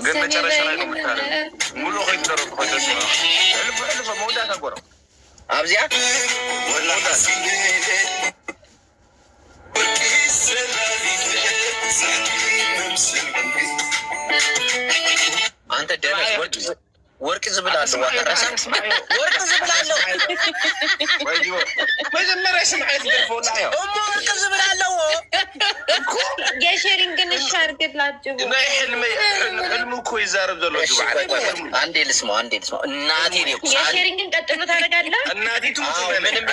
S7: ግን መጨረሻ ላይ ነው ምታረ ሙሉ ኮይተረፍ ልፈ መውዳት ኣጎረ
S2: ኣብዚኣ አንተ ደረስ ወርቅ ዝብላለሁ ወርቅ ዝብላለሁ
S7: መጀመሪያ ስምዓት ደርፎላ ዮ
S2: ወርቅ ዝብላለሁ
S4: የሼሪንግን ሻርግላችሁ
S7: ናይ ሕልሚ እኮ ይዛረብ ዘሎ
S2: አንዴ ልስማው እናቴ ነው
S4: የሼሪንግን ቀጥሎ ታደርጋለህ።
S7: እናቲቱ ምንም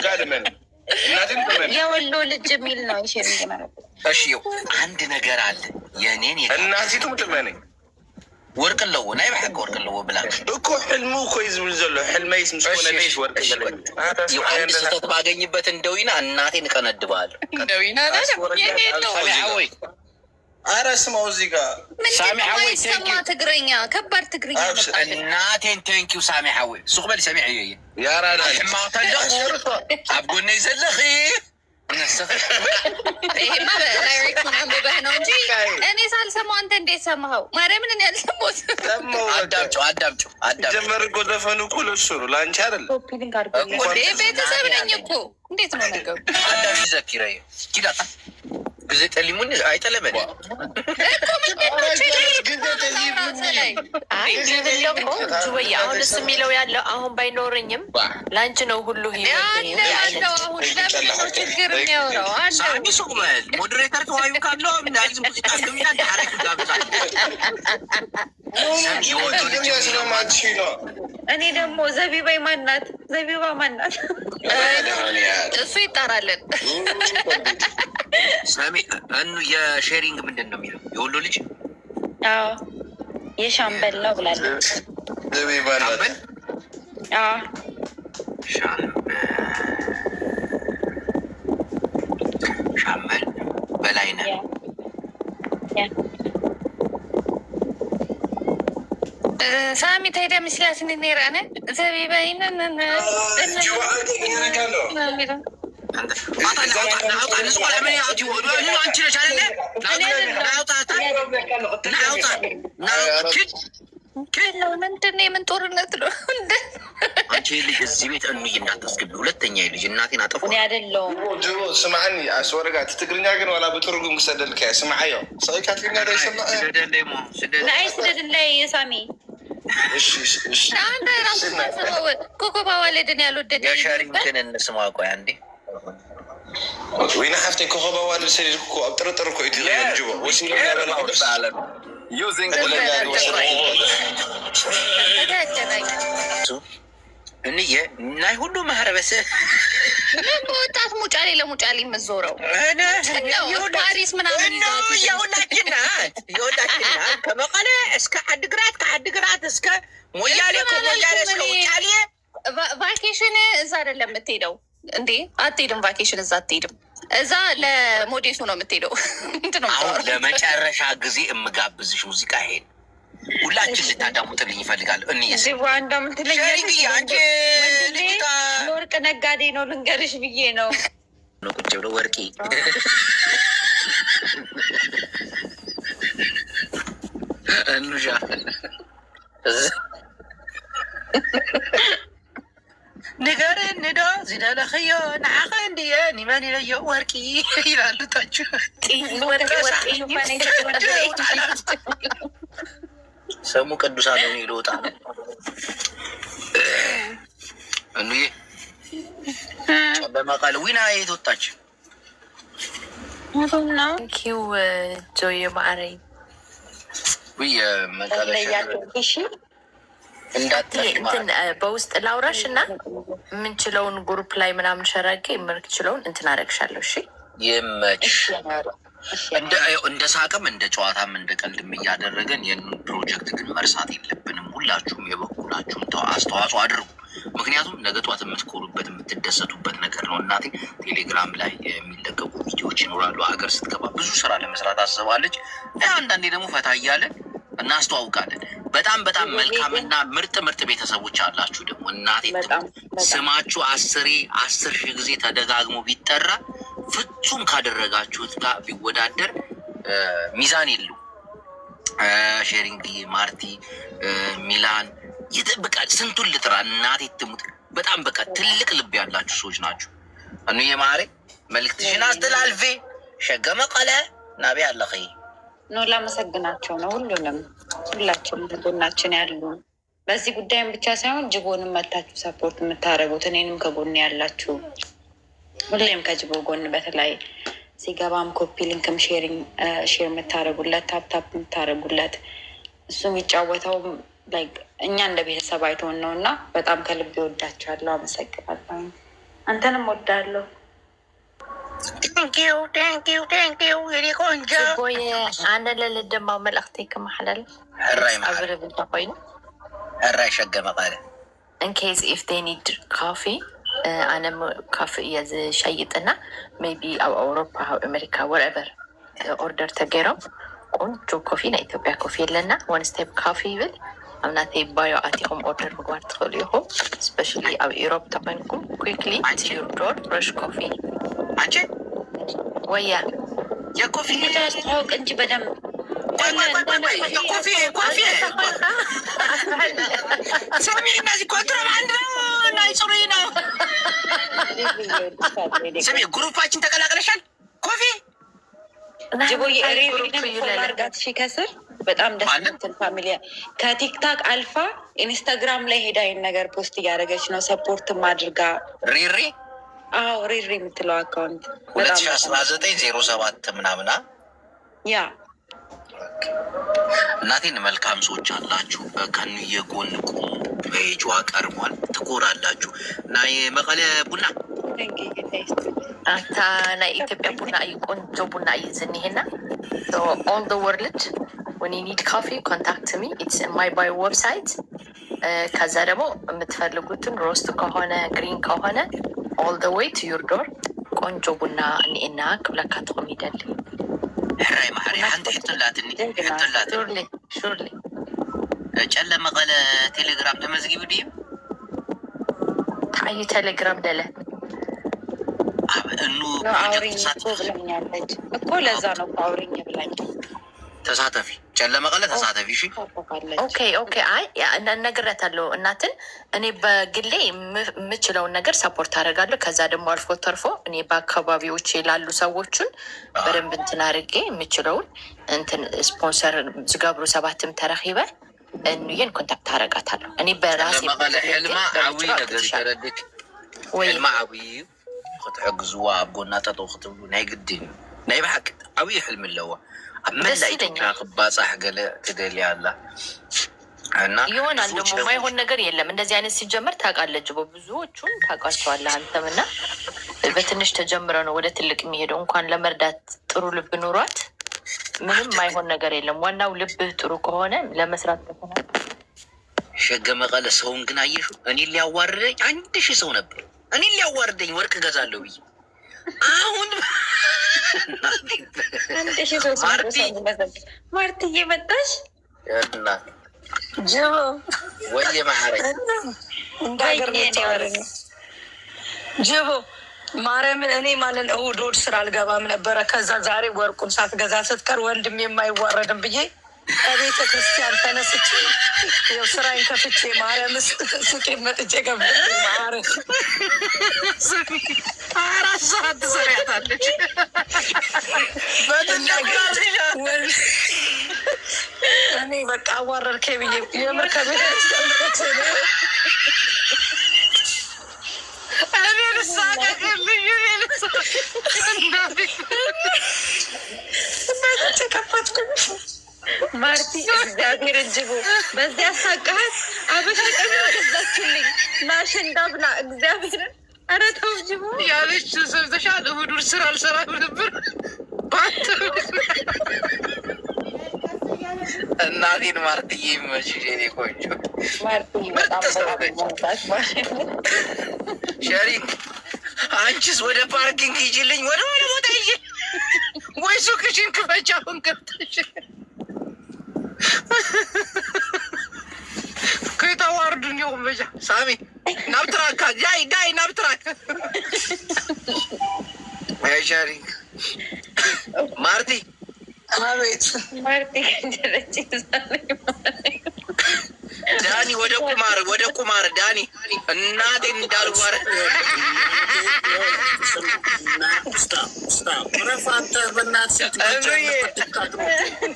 S7: ጋድመን
S4: የወሎ ልጅ የሚል ነው የሼሪንግ ማለት።
S2: እሺ አንድ ነገር አለ የኔን
S7: እናቲቱ ምጥመነኝ
S2: ወርቅ ለዎ ናይ ባሕቂ ወርቅ ለዎ ብላ
S7: እኮ ሕልሙ እኮ ይዝብል ዘሎ ሕልመይስ ምስ ኮነ ደይስ ወርቅ
S2: አንድ ስህተት ባገኝበት እንደዊና እናቴን እቀነድባለሁ።
S11: እንደዊና
S2: ወይ
S7: አረ ስማው እዚህ ጋር
S2: ሳሚ ሐወይ
S11: ሰማ ትግረኛ ከባድ ትግርኛ
S2: እናቴን ቴንኪው ሳሚ ሐወይ ሱቅበል ሰሚዕ እዩ
S7: ያራዳ
S2: ሕማውተለኽ ኣብ ጎነይ ዘለኺ
S11: ይሄማ በላይሬክት ምናምን በበህ ነው እንጂ እኔ ሳልሰማው አንተ እንዴት ሰማኸው? ማርያምን እኔ አልሰማሁት።
S2: አዳምጪው
S7: ጀመር እኮ ዘፈኑ እኮ ለእሱ ነው ለአንቺ አይደለም።
S11: ቤተሰብ ነኝ እኮ እንዴት ነው ነገሩ?
S2: አዳምጪ ዘኪረዩ ኪዳታ ጊዜ ጠሊሙን አይጠለመን
S8: ጅወይ አሁን እሱ የሚለው ያለው አሁን ባይኖረኝም ለአንቺ ነው ሁሉ
S11: ያለው አሁን ለምን ችግር የሚያወራው
S2: ሳሚ ሱቅበል ሞዴሬተር ተዋዩ ካለው ምናልዝ ሙዚቃ ግምያ ዳረክ ጋብዛ
S4: እኔ ደግሞ ዘቢባይ ማናት? ዘቢባ ማናት?
S11: እሱ ይጣራለን።
S2: ሳሚ እኑ የሼሪንግ ምንድን ነው የሚለው የወሎ ልጅ?
S4: አዎ የሻምበል ነው ብላለች።
S7: ዘቢባ
S2: ሻምበል ሻምበል በላይነህ
S11: ሳሚ ተይደ ምስላት ነራነ ዘቢባይነ ነው ምንድን ነው? የምን ጦርነት ነው?
S2: አንቺ ልጅ እዚህ ቤት እንይ እንዳታስገቢ። ሁለተኛ ልጅ እናቴን አጠፋ።
S4: እኔ አይደለሁም።
S7: ስማዕኒ አስወረጋት ትግርኛ ግን ዋላ ብትርጉም ክሰደልካ ስማዓዮ ሰይካ ትግርኛ ዳ ይሰማዕ
S9: ናይ ስደድላይ ሳሚ
S11: አንድ ራሱ ኮኮባ ዋለድን ያልወደደ
S2: የሸሪንክን እንስማ። ቆይ አንዴ
S7: ወይና ሓፍተይ ኮኮባ ዋልድ ሰዲድኩ ኣብ ጥርጥር እኮ እዩ ጅቦ ወሲሎ ያበላስ
S2: እንዬ ናይ ሁሉ ማህረበሰ
S11: ወጣት ሙጫሌ ለሙጫሌ የምዞረው ፓሪስ ምናምን
S2: የሁላችናት ከመቀለ እስከ ዓዲግራት ከዓዲግራት እስከ ሞያሌ ከሞያሌ እስከ ውጫሌ
S11: ቫኬሽን እዛ አይደለም የምትሄደው እንዴ? አትሄድም። ቫኬሽን እዛ አትሄድም። እዛ ለሞዴሱ ነው የምትሄደው።
S2: አሁን ለመጨረሻ ጊዜ እምጋብዝሽ ሙዚቃ ይሄን ሁላችን ልታዳሙጥልኝ ይፈልጋለሁ።
S9: ወርቅ ነጋዴ ነው ልንገርሽ ብዬ ነው
S2: ቁጭ ብሎ ወርቂ እንሻ ንገር ንዶ ዝደለኽዮ ንዓኸ እንድየ ኒመን ኢለዮ ወርቂ ይላሉ ታች ሰሙ ቅዱሳን ነው ይልወጣ ነው እንዬ በመቃል ዊና የት ወጣች?
S8: ኪው ጆዬ ማዕረይ
S2: ውይ መቃለሽ
S8: እንትን በውስጥ ላውራሽ እና የምንችለውን ግሩፕ ላይ ምናምን ሸራጌ የምንችለውን እንትን አደረግሻለሁ። እሺ
S2: ይመችሽ። እንደ ሳቅም እንደ ጨዋታም እንደ ቀልድም እያደረገን ይህንን ፕሮጀክት ግን መርሳት የለብንም። ሁላችሁም የበኩላችሁን አስተዋጽኦ አድርጉ። ምክንያቱም ነገ ጧት የምትኮሩበት የምትደሰቱበት ነገር ነው። እናቴ ቴሌግራም ላይ የሚለቀቁ ቪዲዮዎች ይኖራሉ። ሀገር ስትገባ ብዙ ስራ ለመስራት አስባለች። አንዳንዴ ደግሞ ፈታ እያለን እናስተዋውቃለን። በጣም በጣም መልካምና ምርጥ ምርጥ ቤተሰቦች አላችሁ። ደግሞ እናቴ ስማችሁ 10 ሺህ ጊዜ ተደጋግሞ ቢጠራ ፍጹም ካደረጋችሁት ጋር ቢወዳደር ሚዛን የሉ። ሼሪንግ፣ ማርቲ፣ ሚላን በቃ ስንቱን ልጥራ እናቴ ትሙት። በጣም በቃ ትልቅ ልብ ያላችሁ ሰዎች ናችሁ። እኑዬ ማሬ መልክትሽን አስተላልፌ ሸገ መቀለ ናቤ አለኸ
S4: ኖ ላመሰግናቸው ነው። ሁላችንም ጎናችን ያሉ በዚህ ጉዳይም ብቻ ሳይሆን ጅቦንም መታችሁ ሰፖርት የምታደርጉት እኔንም ከጎን ያላችሁ ሁሌም ከጅቦ ጎን በተለይ ሲገባም ኮፒ ሊንክም ሼር የምታደርጉለት ታፕታፕ የምታደርጉለት እሱ የሚጫወተው እኛ እንደ ቤተሰብ አይቶን ነው እና በጣም ከልብ ይወዳቸዋለሁ። አመሰግናለሁ። አንተንም ወዳለሁ።
S2: ቴንኪው የኔ ቆንጆ
S8: ቦይ አነ ለልደማው መልእክተይ ከመሓለል አብረብ ኮይኑ
S2: ሕራይ ሸገ መቐለ
S8: ኢንኬዝ ኢፍ ዴይ ኒድ ኮፊ ኣነ ኮፊ እየ ዝሸይጥና ሜቢ ኣብ ኣውሮፓ ኣብ ኣሜሪካ ወርኤቨር ኦርደር ተገይሮም ቆንጆ ኮፊ ናይ ኢትዮጵያ ኮፊ የለና ዋን ስቴፕ ኮፊ ይብል ኣብ ናተይ ባዮ ኣቲኹም ኦርደር ምግባር ትኽእሉ ኢኹም ስፔሻሊ ኣብ ኢሮፕ ተኮይንኩም ኩክሊ ቱ ዩር ዶር ፍሬሽ ኮፊ
S2: አንቺ
S8: ወያ
S2: የኮፊ
S4: ታውቅ እንጂ በደምብ
S2: ኮፊ ሰሚ እነዚህ ኮንትሮባንድ ነው ናይ ጽሪ ነው። ሰሚ ግሩፓችን ተቀላቅለሻል። ኮፊ
S4: ጅቦዬ ሪቪርጋት ከስር በጣም ደስ ምትል ፋሚሊ ከቲክታክ አልፋ ኢንስታግራም ላይ ሄዳ ይህን ነገር ፖስት እያደረገች ነው። ሰፖርትም አድርጋ
S2: ሪሪ
S4: ሪሪ የምትለው አካውንት
S2: 2019 ምናምና
S4: ያ
S2: እናቴን መልካም ሰዎች አላችሁ። ከኑዬ ጎን ቁሙ። በኤጅዋ ቀርቧል። ትኮራላችሁ። እና የመቀለ ቡና
S8: አታ ናይ ኢትዮጵያ ቡና እዩ ቆንጆ ቡና እዩ ዝኒሄና ኦል ደ ወርልድ when you need coffee contact me it's in my bio website ከዛ ደግሞ የምትፈልጉትን ሮስት ከሆነ ግሪን ከሆነ all the way to your door ቆንጆ ቡና እኔና ክብለካ ትቆም ይደል
S2: ሕራይ ማሕሪ ሓንቲ ሕቶላትኒ
S8: ሹርሊ
S2: ጨለ መቐለ ቴሌግራም ተመዝጊቡ ድዩ
S8: ታዩ ቴሌግራም ደለ
S2: እኑ
S4: አውሪኝ ብለኛለች እኮ ለዛ ነው አውሪኝ ብላኝ
S2: ተሳተፊ ጨለመቀለ ተሳተፊ። እሺ
S8: ኦኬ ኦኬ። አይ እነግረታለሁ እናትን። እኔ በግሌ የምችለውን ነገር ሰፖርት አደርጋለሁ። ከዛ ደግሞ አልፎ ተርፎ እኔ በአካባቢዎች ላሉ ሰዎችን በደንብ እንትን አድርጌ የምችለውን እንትን ስፖንሰር ዝገብሩ ሰባትም ተረኪበ እንዬን ኮንታክት አደርጋታለሁ። እኔ በራሴ
S2: ሕልማ ዓብይ ነገር ይተረድክ ሕልማ ዓብይ ክትሕግዝዋ ኣብ ጎና ጠጠው ክትብሉ ናይ ግድን ናይ ብሓቂ ዓብይ ሕልሚ ኣለዋ። ኣብ መላእ ኢትዮጵያ ክባፃሕ ገለ ትደልያ ኣላ እና
S8: ይሆናል ደግሞ ማይሆን ነገር የለም። እንደዚህ አይነት ሲጀመር ታውቃለህ ጅቦ፣ ብዙዎቹን ታውቃቸዋለህ አንተም እና በትንሽ ተጀምረ ነው ወደ ትልቅ የሚሄደው። እንኳን ለመርዳት ጥሩ ልብ ኑሯት ምንም ማይሆን ነገር የለም። ዋናው ልብህ ጥሩ ከሆነ ለመስራት ከሆነ
S2: ሸገ መቀለ ሰውን ግን አየሹ እኔ ሊያዋርደኝ 1000 ሰው ነበር። እኔ ሊያዋርደኝ ወርቅ ገዛለሁ ብዬ አሁን
S4: ማርትዬ መጣሽ
S2: እና
S4: ጅቦ
S2: ወይ ማዕረግ
S4: እንዳገር ጅቦ ማርያምን እኔ ማለት እሑድ ስራ አልገባም ነበረ። ከዛ ዛሬ ወርቁን ሳትገዛ ስትቀር ወንድም የማይዋረድም ብዬ ከቤተ ክርስቲያን ተነስቼ ይኸው ስራዬን ከፍቼ ማርያም ሱቄ መጥቼ ገብ ማርያም
S2: 4 ሰዓት ትሰሪያታለች።
S4: እኔ በቃ አዋረድኬ ብዬ የምር ከቤተ ክርስቲያን ማርቲ እግዚአብሔር ጅቦ በዚያ ሳቃት አበሻ ቀሚ ገዛችልኝ ናሸንዳ ብላ እግዚአብሔርን። ኧረ ተው ጅቦ
S2: ያለች ሰምተሻል? እሑድ ስራ አልሰራም ነበር እናቴን ማርትዬ ይመችሽ የኔ ቆንጆ። ሸሪክ አንቺስ ወደ ፓርኪንግ ይጅልኝ ወደ ሆነ ቦታ ይዤ ወይ ሱቅሽን ክፈቻውን ገብተሽ ከታዋርዱኝ ወንበጃ ሳሚ ናብትራካ ዳይ ናብትራክ ሸሪክ ማርቲ
S4: አቤት ማርቲ ገንጀረች
S2: ዳኒ ወደ ቁማር ዳኒ እናቴን እንዳልዋር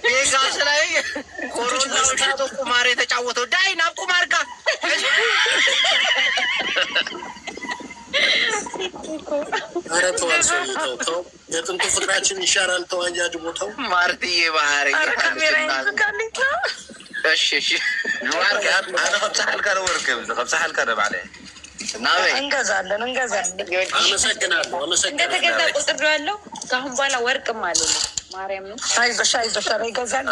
S2: ቤጋስ ላይ ኮሮና ሸቶ ቁማር የተጫወተው ዳይ ናብ ቁማር ጋ
S10: ኧረ ተው ተው፣ የጥንቱ ፍቅራችን ይሻራል። ተዋያጅ ቦታው
S2: ማርትዬ ባህሪ እሺ
S7: أنا خمسة حلقة لوركب خمسة حلقة أنا بعدين
S4: እንገዛለን እንደተገዛ ቁጥር ያለው ከአሁን በኋላ ወርቅም አለ። ማርያም ነው። አይዞሽ ኧረ ይገዛል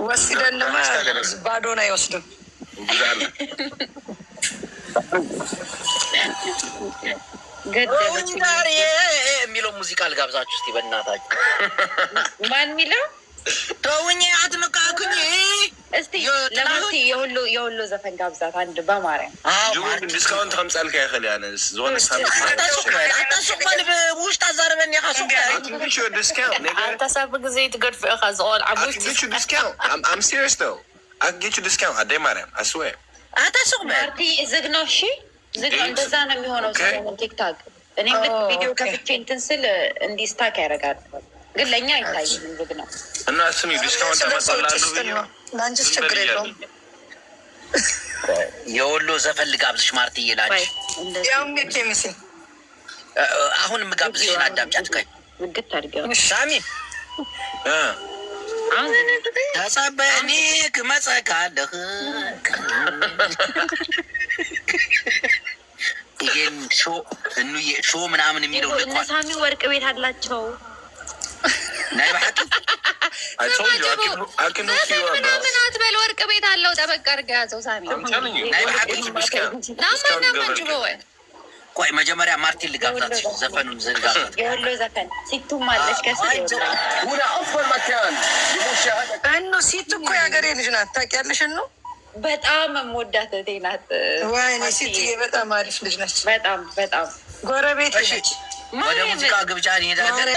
S4: ወስደን ባዶን አይወስድም።
S2: ገዳሪ የሚለው ሙዚቃ ልጋብዛችሁ እስቲ በእናታችሁ።
S4: ማን የሚለው
S2: ተውኝ አትነካኩኝ።
S4: እስቲ ለማርቲ የወሎ ዘፈን ጋብዛት አንድ በማርያም
S7: ዲስካውንት ከምፃልካ ይኽእል እያ ነስ ዝኾነ
S2: ኣታሱቅበል ብውሽጣ ዛረበኒ ኢኻ ሱቅ
S8: አንተ ሰብ ጊዜ ትገድፍእኻ ዝቆልዓ
S7: I'm serious though. I can get you discount. አደይ ማርያም I swear.
S2: ኣታሱቅበል
S4: ማርቲ ዝግ ነው። እሺ ዝግ ነው። እንደዛ ነው የሚሆነው። ቲክታክ እኔ ቪዲዮ ከፍቼ እንትን ስል እንዲህ ስታክ ያደርጋል፣ ግን ለእኛ አይታይም። ዝግ ነው
S7: እና ስሚ ዲስካውንት አመጣላለሁ ብዬ
S4: ለአንቺስ ችግር የለውም።
S2: የወሎ ዘፈን ልጋብዝሽ ማርትዬ ላንቺ።
S4: ያው ሚስ
S2: አሁን የምጋብዝሽን አዳምጫት። ከይ
S4: ዝግት አድርገው
S2: ሳሚ ተጸበኒክ መጸካለህ ይሄን ሾ ምናምን የሚለው
S4: ሳሚ ወርቅ ቤት አላቸው።
S2: ናይ ባሕቂ
S11: ምናምን አትበል። ወርቅ ቤት አለው። ጠበቅ አድርገህ ያዘው ሳሚ።
S2: ናይ ባሕቂ
S11: ናማናማጅቦ ወይ
S2: ቆይ መጀመሪያ ማርቲን ልጋብዛት። ዘፈኑን ዝልጋብዛት።
S4: የወሎ ዘፈን ሲቱም አለች ከስር ሲቱ እኮ የሀገሬ ልጅ ናት። ታውቂያለሽ ነው። በጣም የምወዳት እህቴ ናት። ወይኔ ሲቱዬ በጣም አሪፍ ልጅ ነች። በጣም ጎረቤት ነች።
S2: ወደ ሙዚቃ ግብዣ እንሄዳለን።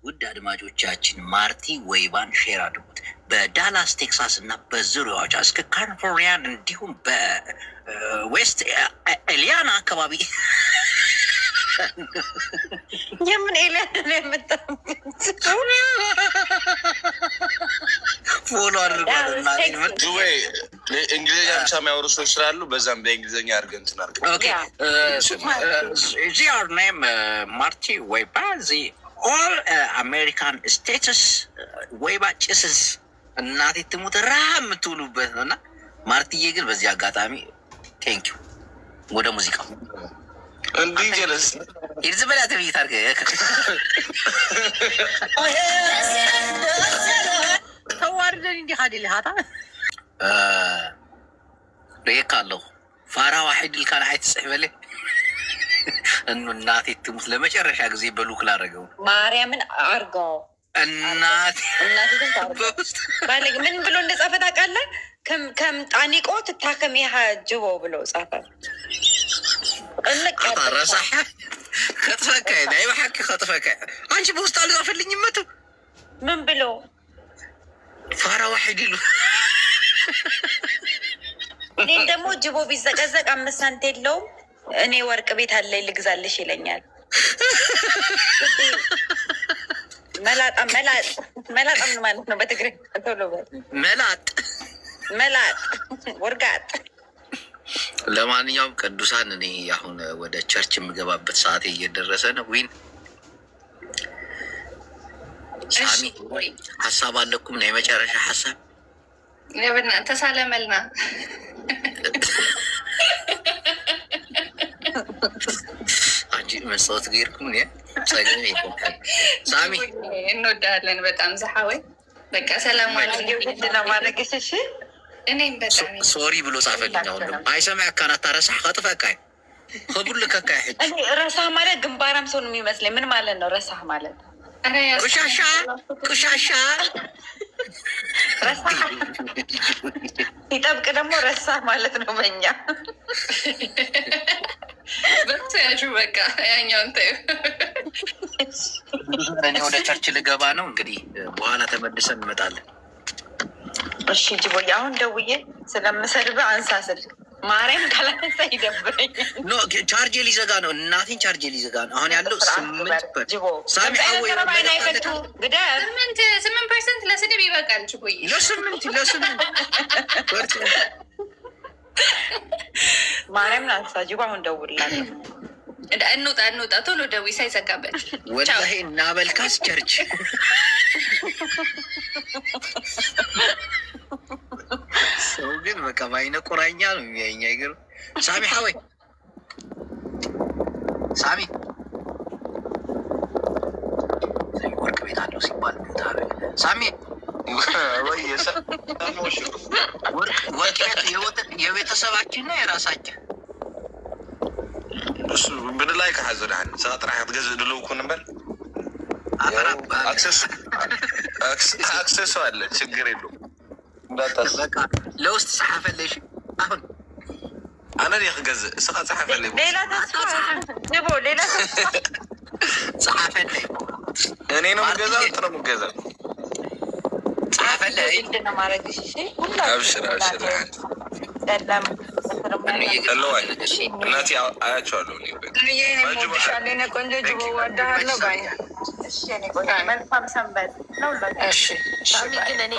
S2: ውድ አድማጮቻችን ማርቲ ወይባን ሼር አድርጉት። በዳላስ ቴክሳስ እና በዙሪያዎች እስከ ካሊፎርኒያን እንዲሁም በዌስት ኤሊያና አካባቢ
S9: የምን ኤሊያና ነው የምታው?
S2: ፎሎ አድርጓልና
S7: እንግሊዝኛ ብቻ የሚያወሩ ሰዎች ስላሉ በዛም በእንግሊዝኛ አድርገን እንትን
S2: ዚር ኔም ማርቲ ወይባ ኦል አሜሪካን ስቴትስ ወይባ ጭስስ እናቴ ትሙት ራህ የምትውሉበት ነው። እና ማርትዬ ግን በዚህ አጋጣሚ ቴንኪዩ። ወደ ሙዚቃው
S7: እንዲህ ጀለስ
S2: ይርዝ በላት ብይት አድርገ
S9: ተዋርደን እንዲህ ሀዲ ልሃታ
S2: ሬክ አለሁ ፋራ ዋሒድ ልካን ሓይት ጽሕበለ እኑ እናቴ ትሙት ለመጨረሻ ጊዜ በሉክ ላደረገው
S9: ማርያምን አርጋው
S2: እናቴ
S9: ባለግ ምን ብሎ እንደጻፈ ታውቃለህ? ከምጣኒቆ ትታከም ይሃ ጅቦ ብሎ ጻፈ።
S2: ረሳሕ ከጥፈካ ናይ ባሓቂ ከጥፈካ አንቺ በውስጥ አልጻፈልኝ መቱ
S9: ምን ብሎ
S2: ፋራ ዋሒድ ኢሉ
S9: እኔም ደግሞ ጅቦ ቢዘቀዘቅ 5 ሳንት የለውም እኔ ወርቅ ቤት አለኝ ልግዛልሽ ይለኛል። መላጣ መላጣ ምን ማለት ነው በትግሬ? ቶሎ በል መላጥ ወርጋጥ።
S2: ለማንኛውም ቅዱሳን እኔ አሁን ወደ ቸርች የምገባበት ሰዓት እየደረሰ ነው። ዊን ሳሚ ሀሳብ አለኩም ነው የመጨረሻ ሀሳብ
S11: በእናንተ ሳለመልና
S2: አንቺ መስዋዕት ገይርኩም ጸገም ይቆቃል። ሳሚ
S11: እንወዳለን በጣም ዘሐወይ በቃ ሰላም
S9: አለይኩም ማድረግሽ። እሺ
S11: እኔም በጣም
S2: ሶሪ ብሎ ጻፈልኝ። አሁን አይሰማዕ ካናታ ረሳህ ከጥፈካይ ከቡል ከካይ ሕጅ
S9: እኔ ረሳህ ማለት ግንባራም ሰው ነው የሚመስለኝ። ምን ማለት ነው ረሳህ ማለት?
S2: ቁሻሻ
S9: ረሳህ ሲጠብቅ ደግሞ ረሳህ ማለት ነው በእኛ
S11: በተያጁ በቃ ያኛውን ታዩ።
S2: እኔ ወደ ቸርች ልገባ ነው እንግዲህ በኋላ ተመልሰን እንመጣለን።
S9: እሺ ጅቦዬ አሁን ደውዬ ስለምሰድብህ አንሳ ስል ማርያም ካላነሳ ይደብረኛል።
S2: ኖ ቻርጅ ሊዘጋ ነው። እናቴን ቻርጅ ሊዘጋ ነው። አሁን ያለው 8% ሳሚ
S11: አወይ 8% ለስድብ ይበቃል። ጅቦዬ
S2: ለ8
S9: ማርያምን አንሳ ጅቦ አሁን ደውላለሁ።
S11: እንውጣ ቶሎ ደዊ ሳይዘጋበት
S2: ወላሂ እናበልካስ ቸርች ሰው ግን በቃ ባይነ ቁራኛ ነው የሚያየኝ። አይገር ሳሚ ሐወይ ሳሚ ወርቅ ቤት አለው ሲባል ሳሚ ወርቅ ቤት የቤተሰባችን ነው የራሳችን
S7: እሱ ምን ላይ ከሐዘዳን ሰጥራ ገዝ ድሉኩ ነበር አክሰስ አለ ችግር የለውም።
S2: በቃ ለውስጥ ጸሐፈልሽ አሁን
S7: አነ ይገዝ ስኻ ጸሐፈልሽ
S9: ሌላ ተስፋ ጅቦ ሌላ
S2: ጸሐፈልሽ
S7: እኔ ነው የምገዛው ጥሩ የምገዛው
S2: ጸሐፈልሽ
S9: እንደና ማረግሽ። እሺ
S7: አብሽር
S9: ሰላም
S7: እናቴ አያቸዋለሁ።
S9: ቆንጆ ጅቦ ወዳሃለሁ ባይ መልካም ሰንበት ነው።
S8: ሳሚ ግን እኔ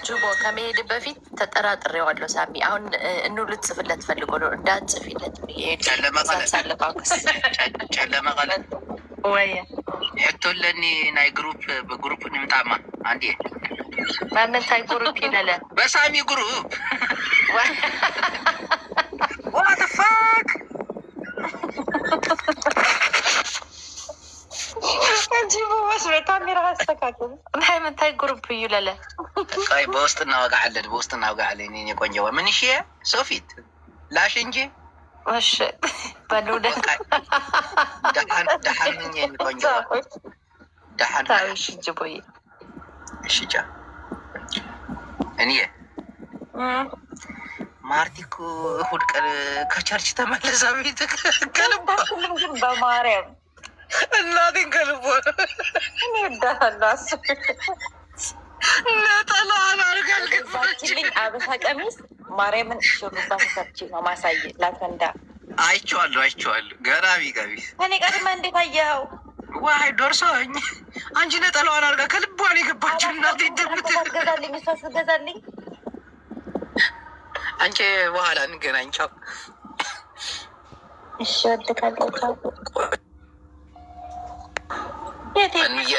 S8: ጅቦ ከመሄድ በፊት ተጠራጥሬዋለሁ። ሳሚ አሁን እኑ ልትጽፍለት ፈልጎ ነው እንዳትጽፊለት
S2: ጨለመቀለ
S9: ወይ
S2: ሕቶለኒ ናይ ግሩፕ በግሩፕ ንምጣማ አንዴ
S8: በምንታይ ግሩፕ ይለለ
S2: በሳሚ ግሩፕ What the fuck?
S9: ጅቦ መስሎ ካሜራ አስተካክል።
S8: በምንታይ ግሩፕ ይለለ
S2: ቆይ በውስጥ እናወጋለን። እኔ ቆንጆ ምን እሺ ሶፊት ላሽ እንጂ
S8: እሺ በሉደ
S2: ደሃንኝ ቆንጆ ደሃን
S8: ታውሽ ጅቦዬ እሺ
S2: እኔ ማርቲ እኮ እሑድ ቀን ከቸርች ተመለሳ ቤት ከልቧ
S4: በማርያም
S2: እናቴን ከልቧ
S4: እኔ እወዳታለሁ። አስብ
S2: ነጠላዋን
S4: አርጋልግባችልኝ አበሻ ቀሚስ ማርያምን ሹሩባ ተሰርቼ ነው ማሳየ ላተንዳ
S2: አይቼዋለሁ። ገራሚ ቀሚስ
S4: እኔ ቀድመ እንዴት አየኸው?
S2: ዋይ ዶርሰኝ አንቺ ነጠላዋን አርጋ ከልቧን የገባችው እናቴ
S4: ገዛልኝ እሷ ስገዛልኝ
S2: አንቺ በኋላ እንገናኝ። ቻው።
S4: እሺ ወድካለሁ።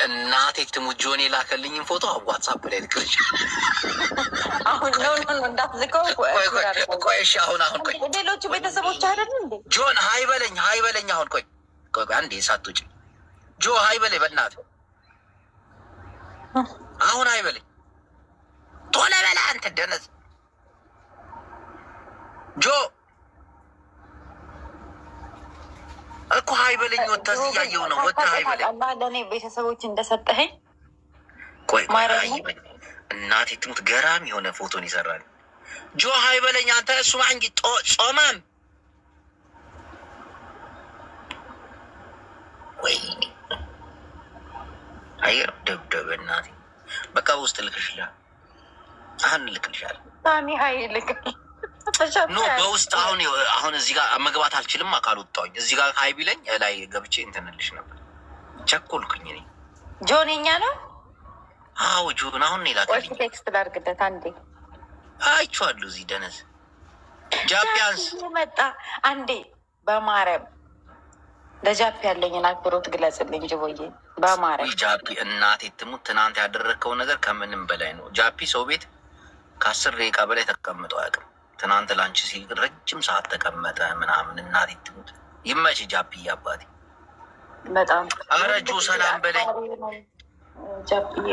S2: እናቴ ትሙት ጆን የላከልኝን ፎቶ ዋትሳፕ ላይ ልክልሽ።
S4: አሁን ነው እንዳትልከው።
S2: ቆይ እሺ፣ አሁን ቆይ
S4: ሌሎቹ ቤተሰቦች አይደሉ እንዴ?
S2: ጆን ሀይ በለኝ። አሁን ቆይ አንዴ ሳትውጪ ጆ ሀይ በለኝ በእናትህ። አሁን ሀይ በለኝ ቶሎ በላ አንተ ደነዝ ጆ እኮ ሀይ በለኝ። ወጥተህ እያየሁ ነው። ወጥተህ ሀይ በለኝ።
S4: ለእኔ ቤተሰቦች እንደሰጠኸኝ
S2: ቆይ እናቴ ትሙት ገራሚ የሆነ ፎቶን ይሰራል። ጆ ሀይ በለኝ አንተ። እሱ ማንጊ ጾማም ወይ አየር ደብደበ እናቴ። በቃ ውስጥ ልክልሻለሁ። አሁን ልክልሻለሁ።
S4: ሳሚ ሀይ ልክል
S2: ኖ በውስጥ አሁን እዚህ ጋር መግባት አልችልም። ካልወጣሁኝ እዚህ ጋር ሀይ ቢለኝ ላይ ገብቼ እንትንልሽ ነበር። ቸኮልኩኝ እኔ።
S4: ጆን የኛ ነው?
S2: አዎ ጆን አሁን ላክልኝ።
S4: ቴክስት ላድርግለት አንዴ።
S2: አይቼዋለሁ እዚህ ደነዝ ጃፒያንስ
S4: መጣ አንዴ። በማርያም ለጃፒ ያለኝን አክብሮት ግለጽልኝ ጅቦዬ። በማርያም
S2: ጃፒ እናቴ ትሙት ትናንት ያደረግከው ነገር ከምንም በላይ ነው። ጃፒ ሰው ቤት ከ10 ደቂቃ በላይ ተቀምጠው አያውቅም። ትናንት ላንቺ ሲል ግን ረጅም ሰዓት ተቀመጠ ምናምን። እናቴ ትሙት ይመች ጃፒ አባቴ።
S4: በጣም
S2: አረጆ ሰላም በለኝ።
S4: ጃፒዬ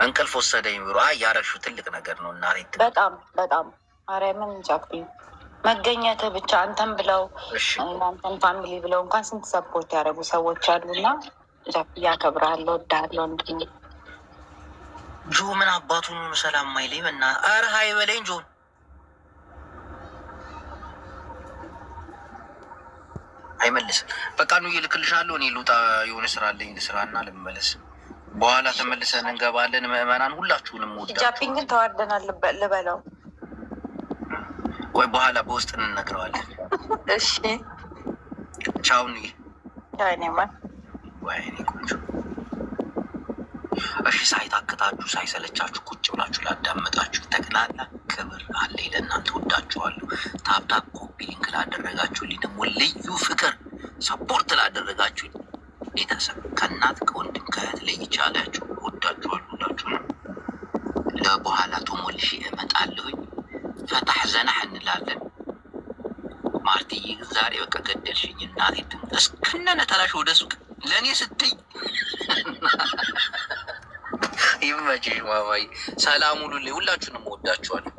S2: እንቅልፍ ወሰደኝ ብሎ ያረግሽው ትልቅ ነገር ነው እናቴ ትሙት።
S4: በጣም ማርያምን ጃፒ መገኘት ብቻ አንተን ብለው እናንተን ፋሚሊ ብለው እንኳን ስንት ሰፖርት ያደረጉ ሰዎች አሉና ጃፒዬ አከብርሃለሁ፣ እወድሃለሁ። እንድ
S2: ጆ ምን አባቱን ሰላም ማይለኝ እና አረ ሀይ በለኝ ጆን። አይመልስም። በቃ ነው እልክልሻለሁ። እኔ ልውጣ፣ የሆነ ስራ አለኝ ልስራና ልመለስ። በኋላ ተመልሰን እንገባለን። ምዕመናን ሁላችሁንም ወዳችሁ።
S4: ጃፒን ግን ተዋርደናል ልበለው።
S2: ቆይ በኋላ በውስጥ እንነግረዋለን።
S4: እሺ
S2: ቻውን።
S4: ኔማ
S2: ወይኔ ቆንጆ። እሺ ሳይታክታችሁ ሳይሰለቻችሁ ቁጭ ብላችሁ ላዳመጣችሁ ጠቅላላ ክብር አለ ለእናንተ። ወዳችኋለሁ። ታፕታፕ ኮፒ ሊንክ ላደረጋችሁልኝ ደግሞ ልዩ ፍቅር ሰፖርት ላደረጋችሁኝ ቤተሰብ ከእናት ከወንድም ከእህት ለይቻላችሁ ወዳችኋለሁ። ሁላችሁ ነው። ለበኋላ ቶሞልሽ እመጣለሁኝ። ፈታሕ ዘናሕ እንላለን። ማርትዬ ዛሬ በቃ ገደልሽኝ እናቴ። እስከነ ነጠላሽ ወደ ሱቅ ለእኔ ስትይ ይመችሽ ማማዬ። ሰላም ሁሉልኝ። ሁላችሁንም ወዳችኋለሁ።